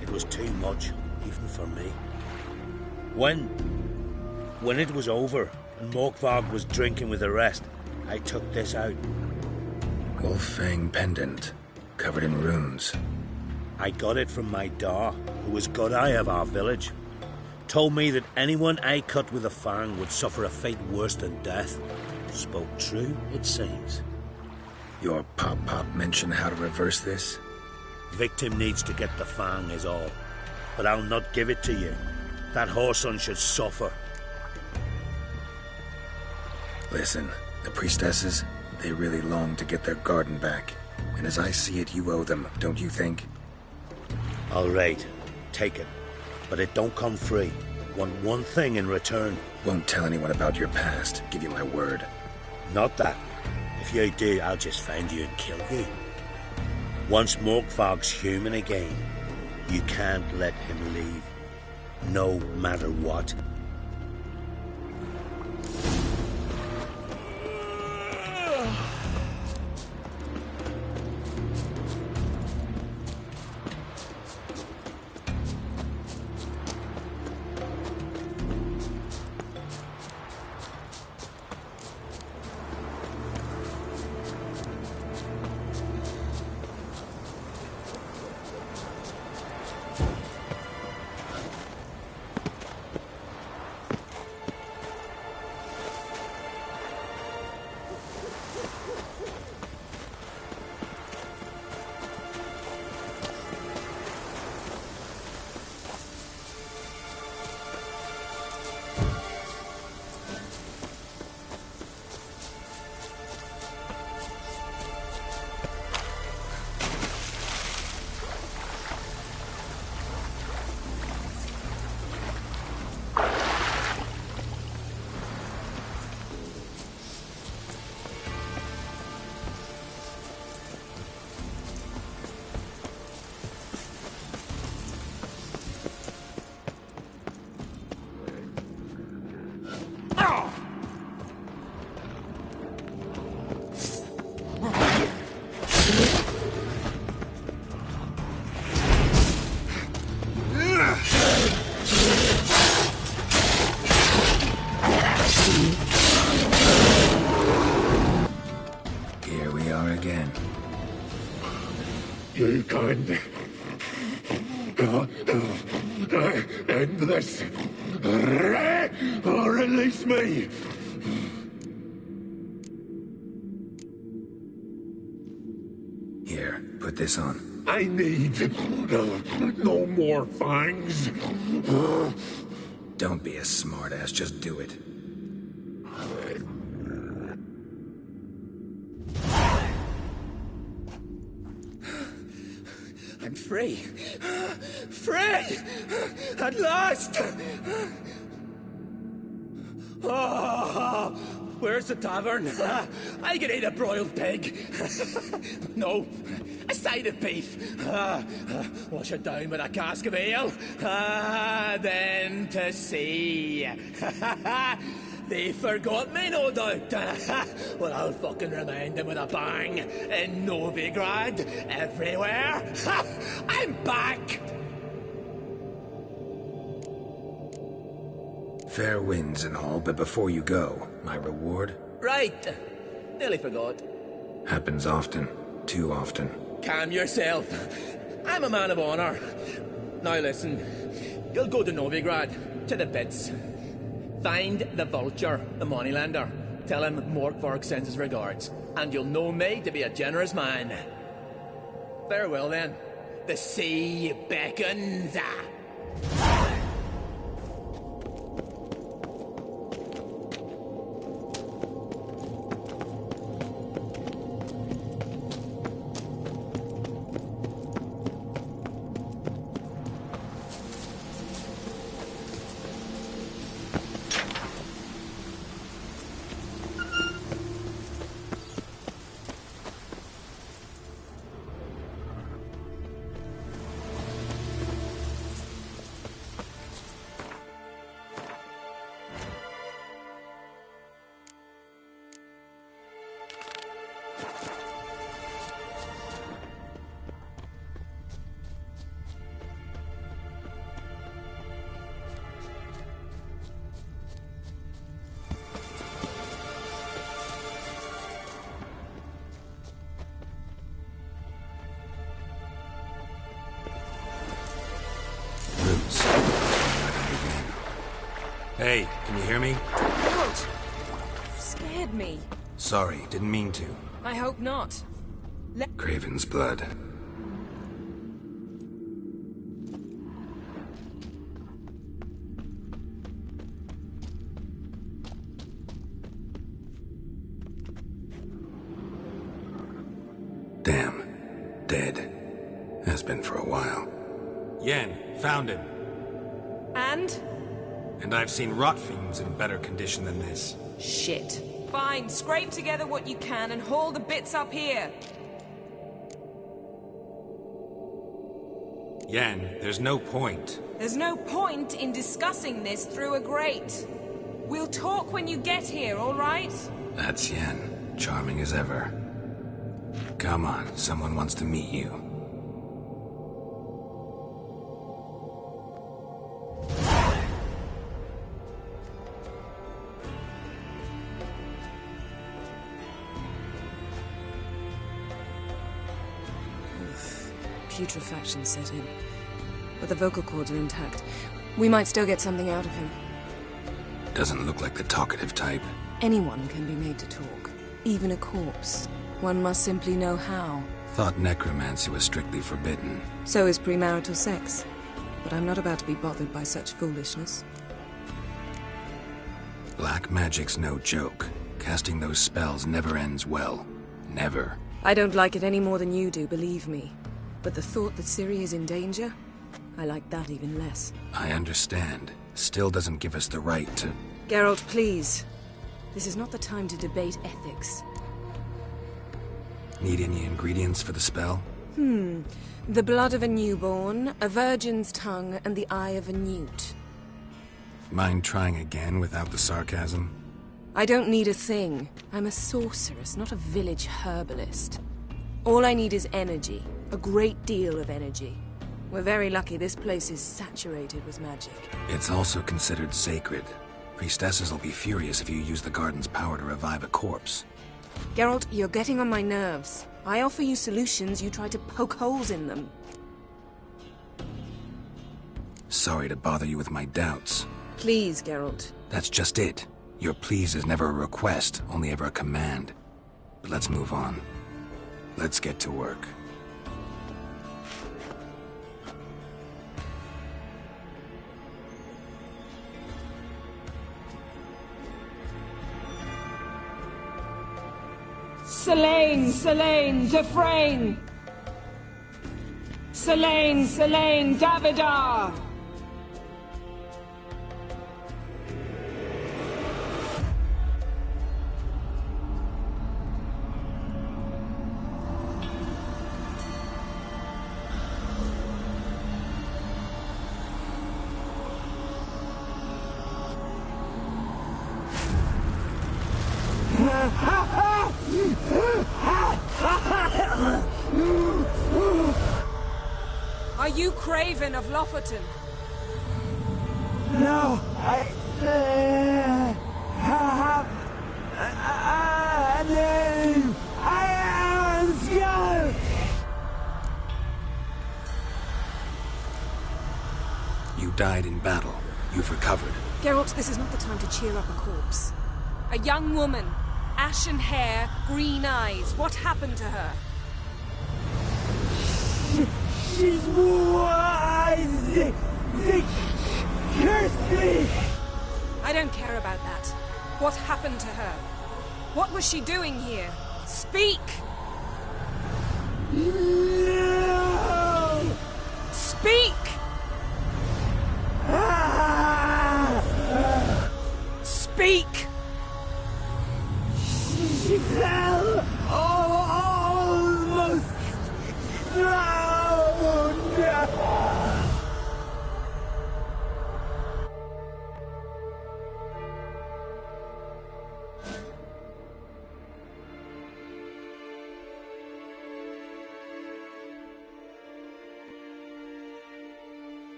it was too much, even for me. When it was over and Morkvarg was drinking with the rest, I took this out. Wolf-fang pendant, covered in runes. I got it from my da, who was god eye of our village. Told me that anyone I cut with a fang would suffer a fate worse than death. Spoke true, it seems. Your pop-pop mentioned how to reverse this? Victim needs to get the fang is all. But I'll not give it to you. That whoreson should suffer. Listen, the priestesses, they really long to get their garden back. And as I see it, you owe them, don't you think? All right, take it. But it don't come free. Want one thing in return. Won't tell anyone about your past, give you my word. Not that. If you do, I'll just find you and kill you. Once Morkvarg's human again, you can't let him leave. No matter what. You can't end this. Release me. Here, put this on. I need no more fangs. Don't be a smartass, just do it. I'm free. Free! At last! Oh, where's the tavern? I can eat a broiled pig. No, a side of beef. Wash it down with a cask of ale. Then to sea. They forgot me, no doubt. Well, I'll fucking remind them with a bang. In Novigrad, everywhere. I'm back! Fair winds and all, but before you go, my reward? Right. Nearly forgot. Happens often. Too often. Calm yourself. I'm a man of honor. Now listen. You'll go to Novigrad, to the pits. Find the vulture, the moneylender. Tell him Morkvarg sends his regards. And you'll know me to be a generous man. Farewell then. The sea beckons. Hey, can you hear me? Geralt! You scared me. Sorry, didn't mean to. I hope not. Craven's blood. Damn. Dead. Has been for a while. Yen, found him. And? And I've seen rot fiends in better condition than this. Shit. Fine, scrape together what you can and haul the bits up here. Yen, there's no point. There's no point in discussing this through a grate. We'll talk when you get here, all right? That's Yen. Charming as ever. Come on, someone wants to meet you. Putrefaction set in. But the vocal cords are intact. We might still get something out of him. Doesn't look like the talkative type. Anyone can be made to talk. Even a corpse. One must simply know how. Thought necromancy was strictly forbidden. So is premarital sex. But I'm not about to be bothered by such foolishness. Black magic's no joke. Casting those spells never ends well. Never. I don't like it any more than you do, believe me. But the thought that Ciri is in danger? I like that even less. I understand. Still doesn't give us the right to... Geralt, please. This is not the time to debate ethics. Need any ingredients for the spell? The blood of a newborn, a virgin's tongue, and the eye of a newt. Mind trying again without the sarcasm? I don't need a thing. I'm a sorceress, not a village herbalist. All I need is energy. A great deal of energy. We're very lucky this place is saturated with magic. It's also considered sacred. Priestesses will be furious if you use the garden's power to revive a corpse. Geralt, you're getting on my nerves. I offer you solutions, you try to poke holes in them. Sorry to bother you with my doubts. Please, Geralt. That's just it. Your please is never a request, only ever a command. But let's move on. Let's get to work. Selene, Defrain! Selene, Davidar! Are you Craven of Lofoten? No, I have a name. I am Skull. You died in battle. You've recovered. Geralt, this is not the time to cheer up a corpse. A young woman, ashen hair, green eyes. What happened to her? She's wise. They cursed me. I don't care about that. What happened to her? What was she doing here? Speak! No. Speak! Speak! She fell almost drowned.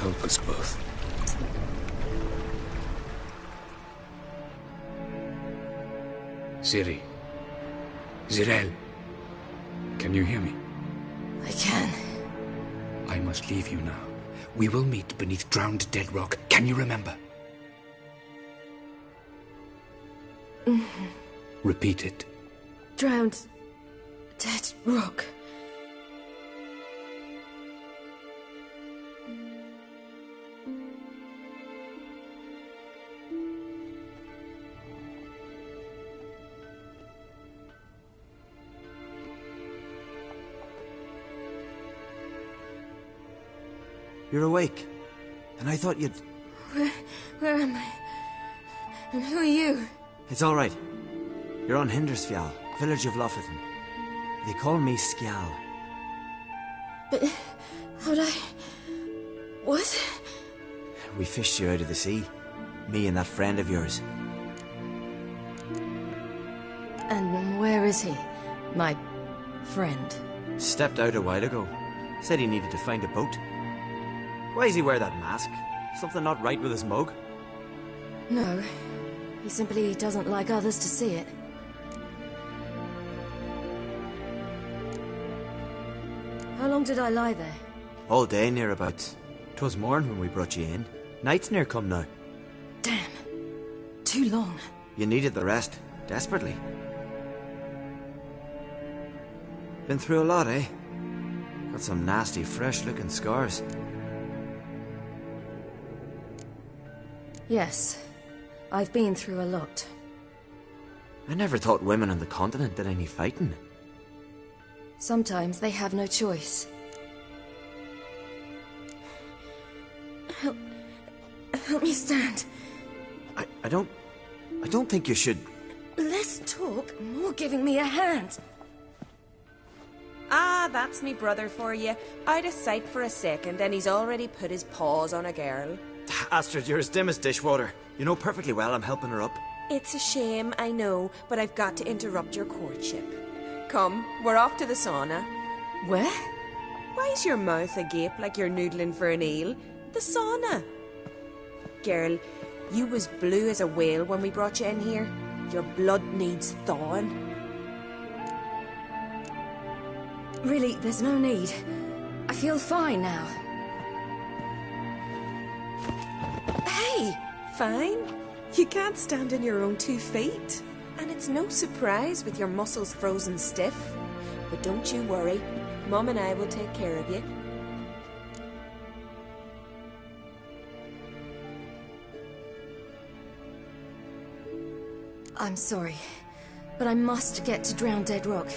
help us both. Ciri. Zirel. Can you hear me? I can. I must leave you now. We will meet beneath drowned dead rock. Can you remember? Repeat it. Drowned. Dead rock. You're awake. And I thought you'd... Where am I? And who are you? It's all right. You're on Hindersfjall, village of Lofoten. They call me Skjal. But how'd I... What? We fished you out of the sea. Me and that friend of yours. And where is he? My friend. Stepped out a while ago. Said he needed to find a boat. Why does he wear that mask? Something not right with his mug? No. He simply doesn't like others to see it. How long did I lie there? All day, nearabouts. 'Twas morn when we brought you in. Night's near come now. Damn. Too long. You needed the rest, desperately. Been through a lot, eh? Got some nasty, fresh-looking scars. Yes. I've been through a lot. I never thought women on the continent did any fighting. Sometimes they have no choice. Help me stand. I don't think you should... Less talk, more giving me a hand. Ah, that's me brother for you. Out of sight for a second, and he's already put his paws on a girl. Astrid, you're as dim as dishwater. You know perfectly well I'm helping her up. It's a shame, I know, but I've got to interrupt your courtship. Come, we're off to the sauna. Where? Why's your mouth agape like you're noodling for an eel? The sauna. Girl, you was blue as a whale when we brought you in here. Your blood needs thawing. Really, there's no need. I feel fine now. Hey, fine? You can't stand on your own 2 feet. And it's no surprise with your muscles frozen stiff. But don't you worry. Mum and I will take care of you. I'm sorry, but I must get to Drowned Dead Rock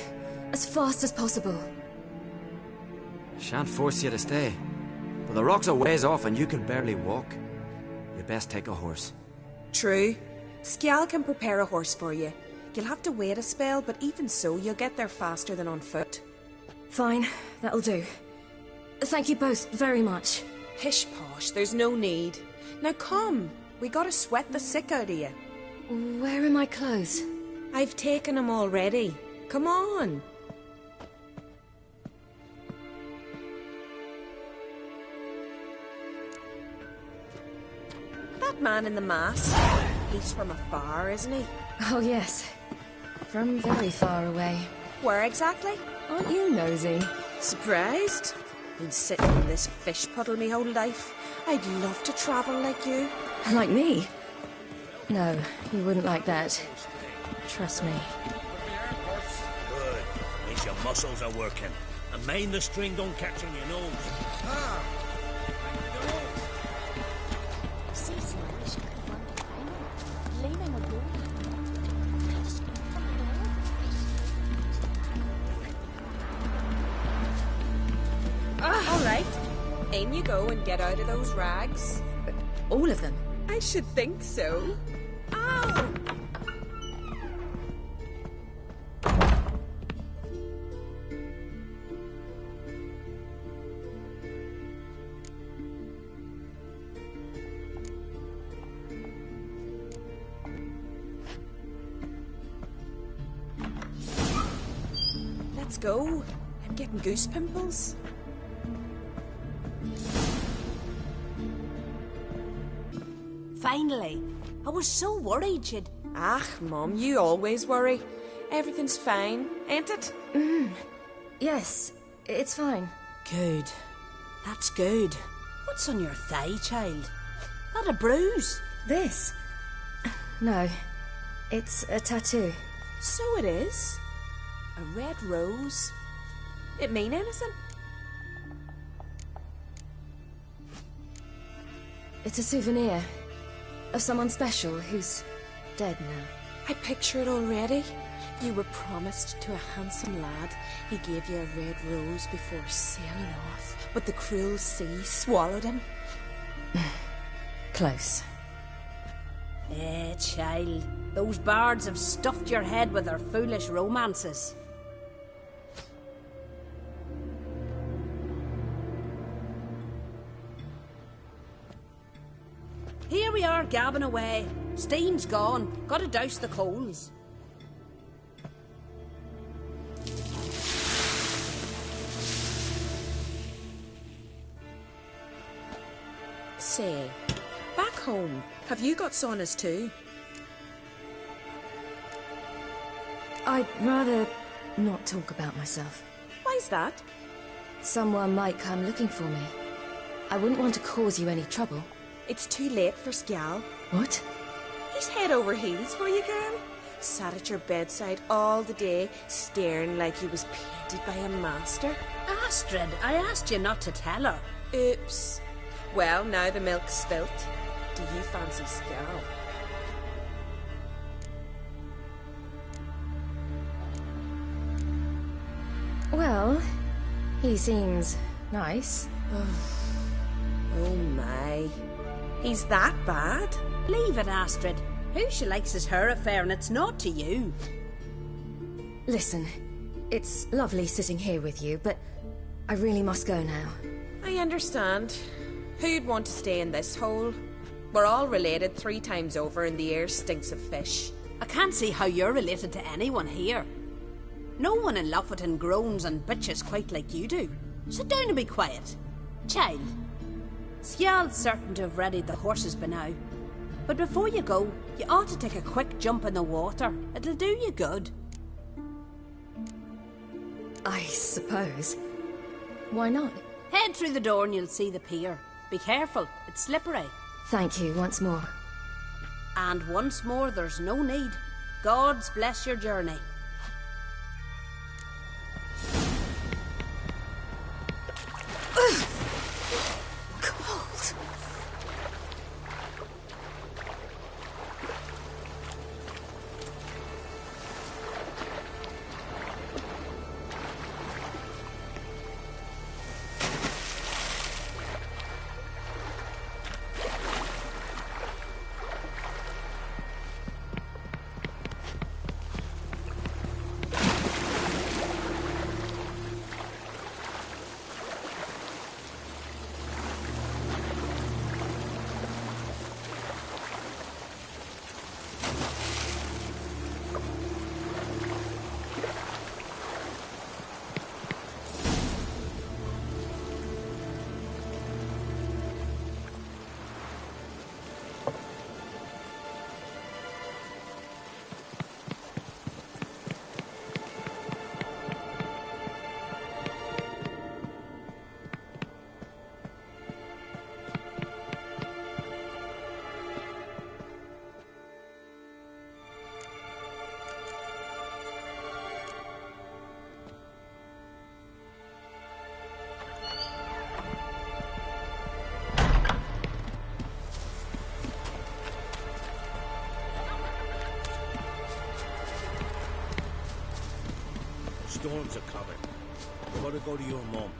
as fast as possible. Shan't force you to stay. But the rock's a ways off and you can barely walk. You best take a horse. True. Skjal can prepare a horse for you. You'll have to wait a spell, but even so, you'll get there faster than on foot. Fine, that'll do. Thank you both very much. Pish posh, there's no need. Now come, we gotta sweat the sick out of you. Where are my clothes? I've taken them already. Come on. That man in the mask, he's from afar, isn't he? Oh yes, from very far away. Where exactly? Aren't you nosy? Surprised? Been sitting in this fish puddle me whole life. I'd love to travel like you. Like me? No, you wouldn't like that. Trust me. Good. Means your muscles are working. And mind the string don't catch on your nose. Ah! All right. In you go and get out of those rags. All of them? I should think so. Ow! Let's go. I'm getting goose pimples. Finally. I was so worried she'd... Ah, Mum, you always worry. Everything's fine, ain't it? Yes, it's fine. Good. That's good. What's on your thigh, child? Not a bruise? This? No. It's a tattoo. So it is. A red rose. It mean anything? It's a souvenir of someone special who's dead now. I picture it already. You were promised to a handsome lad. He gave you a red rose before sailing off, but the cruel sea swallowed him. Close. Child. Those bards have stuffed your head with their foolish romances. Here we are, gabbing away. Steam's gone. Gotta douse the coals. Say, back home, have you got saunas too? I'd rather not talk about myself. Why's that? Someone might come looking for me. I wouldn't want to cause you any trouble. It's too late for Skjal. What? He's head over heels for you, girl. Sat at your bedside all the day, staring like he was painted by a master. Astrid, I asked you not to tell her. Oops. Well, now the milk's spilt. Do you fancy Skjal? Well, he seems nice. Oh my. He's that bad? Leave it, Astrid. Who she likes is her affair, and it's not to you. Listen, it's lovely sitting here with you, but I really must go now. I understand. Who'd want to stay in this hole? We're all related 3 times over and the air stinks of fish. I can't see how you're related to anyone here. No one in Lofferton groans and bitches quite like you do. Sit down and be quiet. Child, Skjal's certain to have readied the horses by now. But before you go, you ought to take a quick jump in the water. It'll do you good. I suppose. Why not? Head through the door and you'll see the pier. Be careful, it's slippery. Thank you once more. And once more, there's no need. God's bless your journey. Cold. Storms are coming. We've got to go to your mum.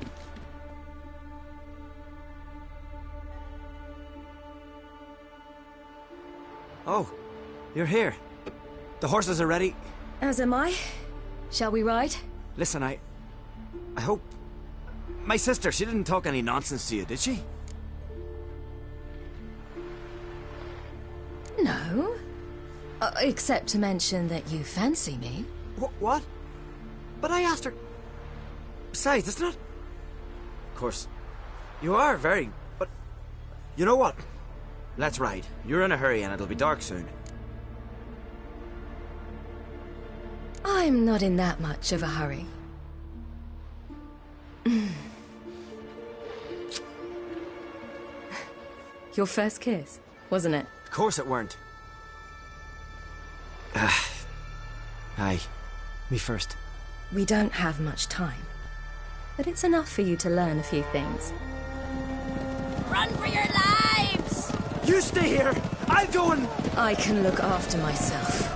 Oh, you're here. The horses are ready. As am I. Shall we ride? Listen, I hope... My sister, she didn't talk any nonsense to you, did she? No. Except to mention that you fancy me. What? But I asked her... Besides, it's not... Of course, you are very... But... You know what? Let's ride. You're in a hurry and it'll be dark soon. I'm not in that much of a hurry. Your first kiss, wasn't it? Of course it weren't. Aye. Me first. We don't have much time. But it's enough for you to learn a few things. Run for your lives! You stay here! I'll go and... I can look after myself.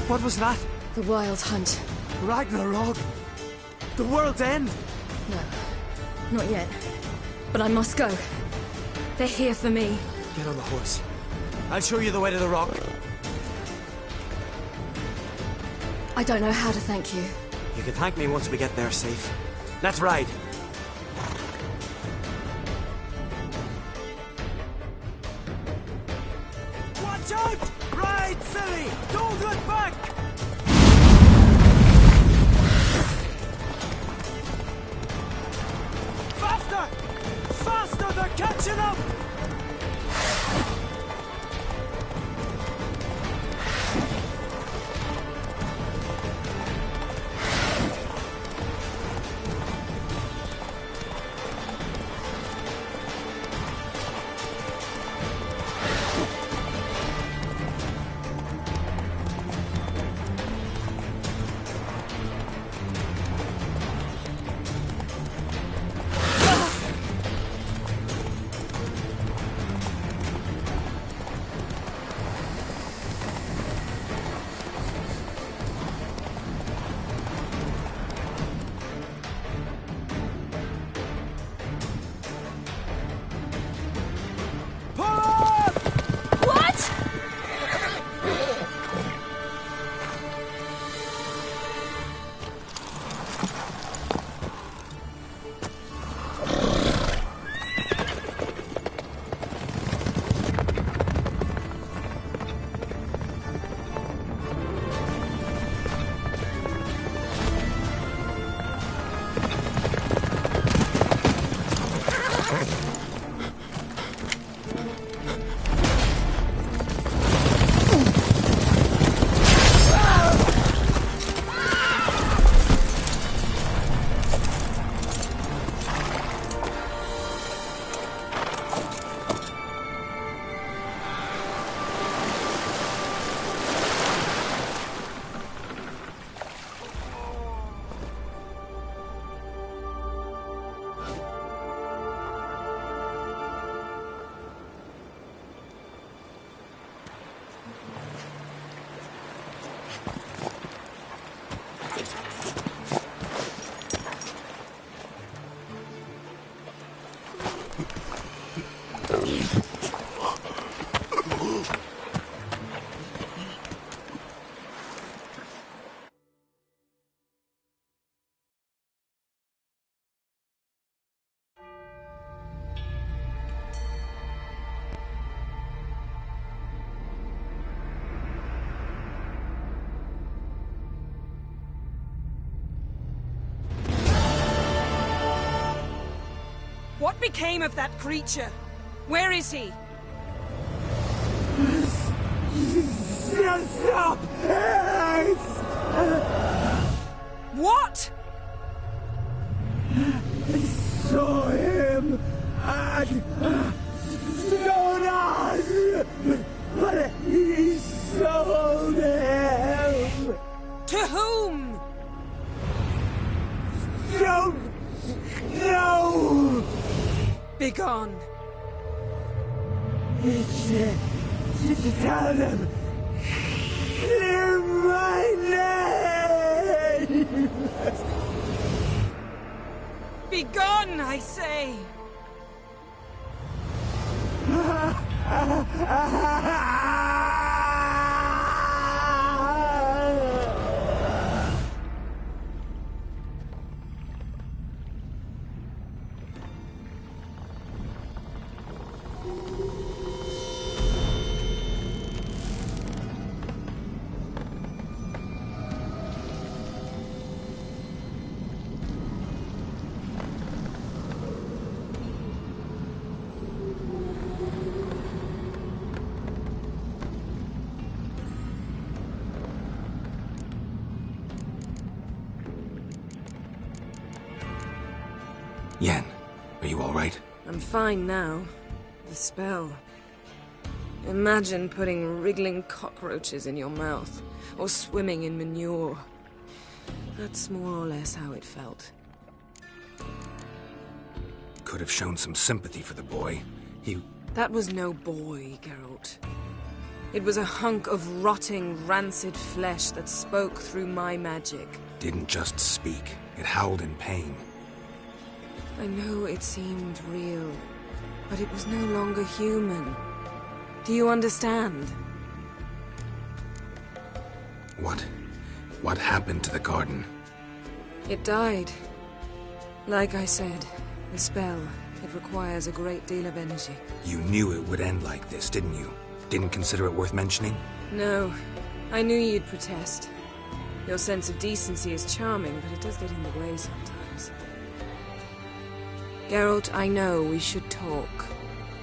What was that? The Wild Hunt. Ragnarok? The world's end? No, not yet. But I must go. They're here for me. Get on the horse. I'll show you the way to the rock. I don't know how to thank you. You can thank me once we get there safe. Let's ride. Watch out! Ride, Ciri! Don't look back! Faster! Faster! They're catching up! What became of that creature? Where is he? Stop! What? I saw him at Stonas, but he sold him. To whom? Don't know. Begone. Tell them. Clear my name. Begone, I say! Yen, are you all right? I'm fine now. The spell. Imagine putting wriggling cockroaches in your mouth, or swimming in manure. That's more or less how it felt. Could have shown some sympathy for the boy. That was no boy, Geralt. It was a hunk of rotting, rancid flesh that spoke through my magic. Didn't just speak. It howled in pain. I know it seemed real, but it was no longer human. Do you understand? What happened to the garden? It died. Like I said, the spell, it requires a great deal of energy. You knew it would end like this, didn't you? Didn't consider it worth mentioning? No, I knew you'd protest. Your sense of decency is charming, but it does get in the way sometimes. Geralt, I know we should talk,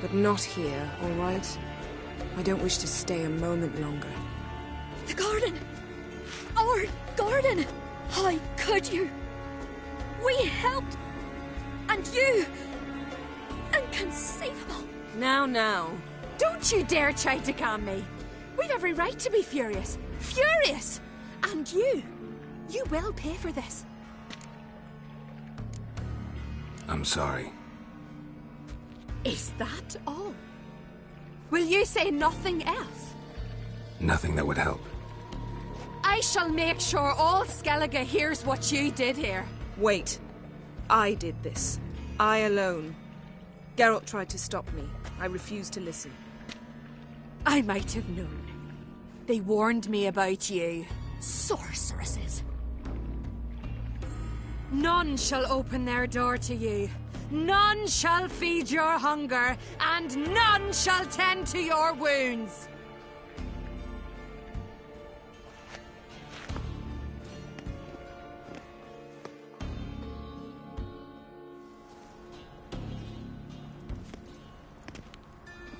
but not here, all right? I don't wish to stay a moment longer. The garden! Our garden! How could you? We helped! And you! Inconceivable! Now. Don't you dare try to calm me. We'd every right to be furious. Furious! And you will pay for this. I'm sorry. Is that all? Will you say nothing else? Nothing that would help. I shall make sure all Skellige hears what you did here. Wait. I did this. I alone. Geralt tried to stop me. I refused to listen. I might have known. They warned me about you. Sorceresses. None shall open their door to you. None shall feed your hunger, and none shall tend to your wounds.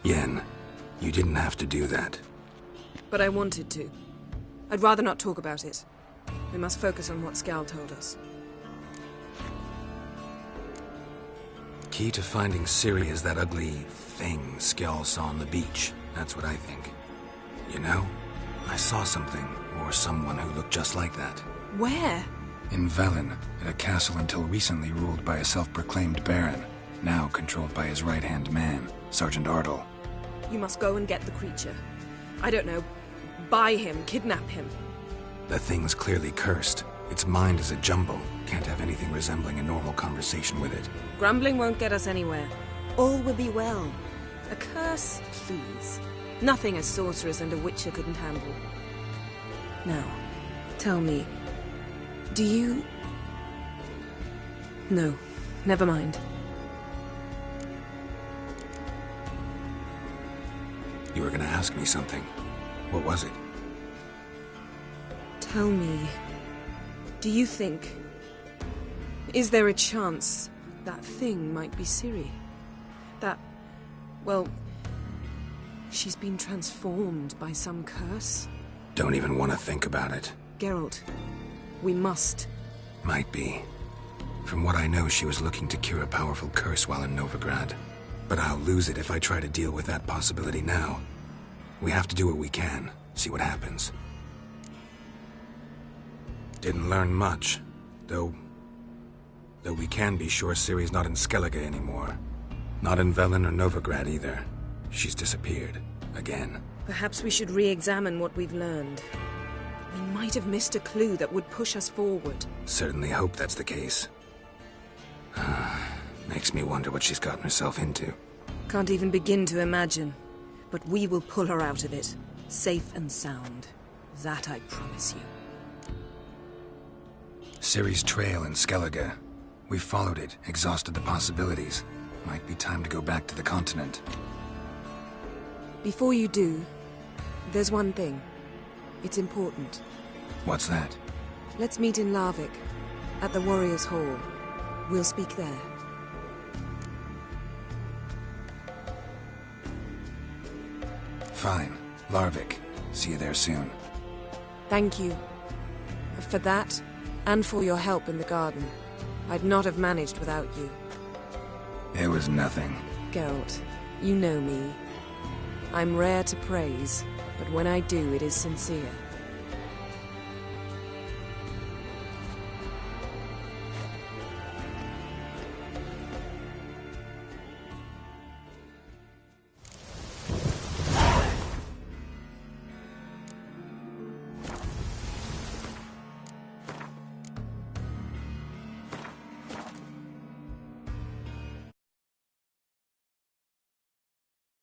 Yen, you didn't have to do that. But I wanted to. I'd rather not talk about it. We must focus on what Skal told us. Key to finding Ciri is that ugly thing Skell saw on the beach. That's what I think. You know, I saw something, or someone who looked just like that. Where? In Velen, at a castle until recently ruled by a self-proclaimed baron, now controlled by his right-hand man, Sergeant Ardle. You must go and get the creature. I don't know, buy him, kidnap him. The thing's clearly cursed. Its mind is a jumble. Can't have anything resembling a normal conversation with it. Grumbling won't get us anywhere. All will be well. A curse, please. Nothing a sorceress and a witcher couldn't handle. Now, tell me, do you... No, never mind. You were gonna ask me something. What was it? Tell me, do you think... Is there a chance that thing might be Ciri? Well, she's been transformed by some curse. Don't even want to think about it. Geralt, we must. Might be. From what I know, she was looking to cure a powerful curse while in Novigrad. But I'll lose it if I try to deal with that possibility now. We have to do what we can, see what happens. Didn't learn much, though we can be sure Ciri's not in Skellige anymore. Not in Velen or Novigrad either. She's disappeared. Again. Perhaps we should re-examine what we've learned. We might have missed a clue that would push us forward. Certainly hope that's the case. Makes me wonder what she's gotten herself into. Can't even begin to imagine. But we will pull her out of it. Safe and sound. That I promise you. Ciri's trail in Skellige. We followed it, exhausted the possibilities. Might be time to go back to the continent. Before you do, there's one thing. It's important. What's that? Let's meet in Larvik, at the Warriors' Hall. We'll speak there. Fine. Larvik. See you there soon. Thank you. For that, and for your help in the garden. I'd not have managed without you. It was nothing. Geralt, you know me. I'm rare to praise, but when I do, it is sincere.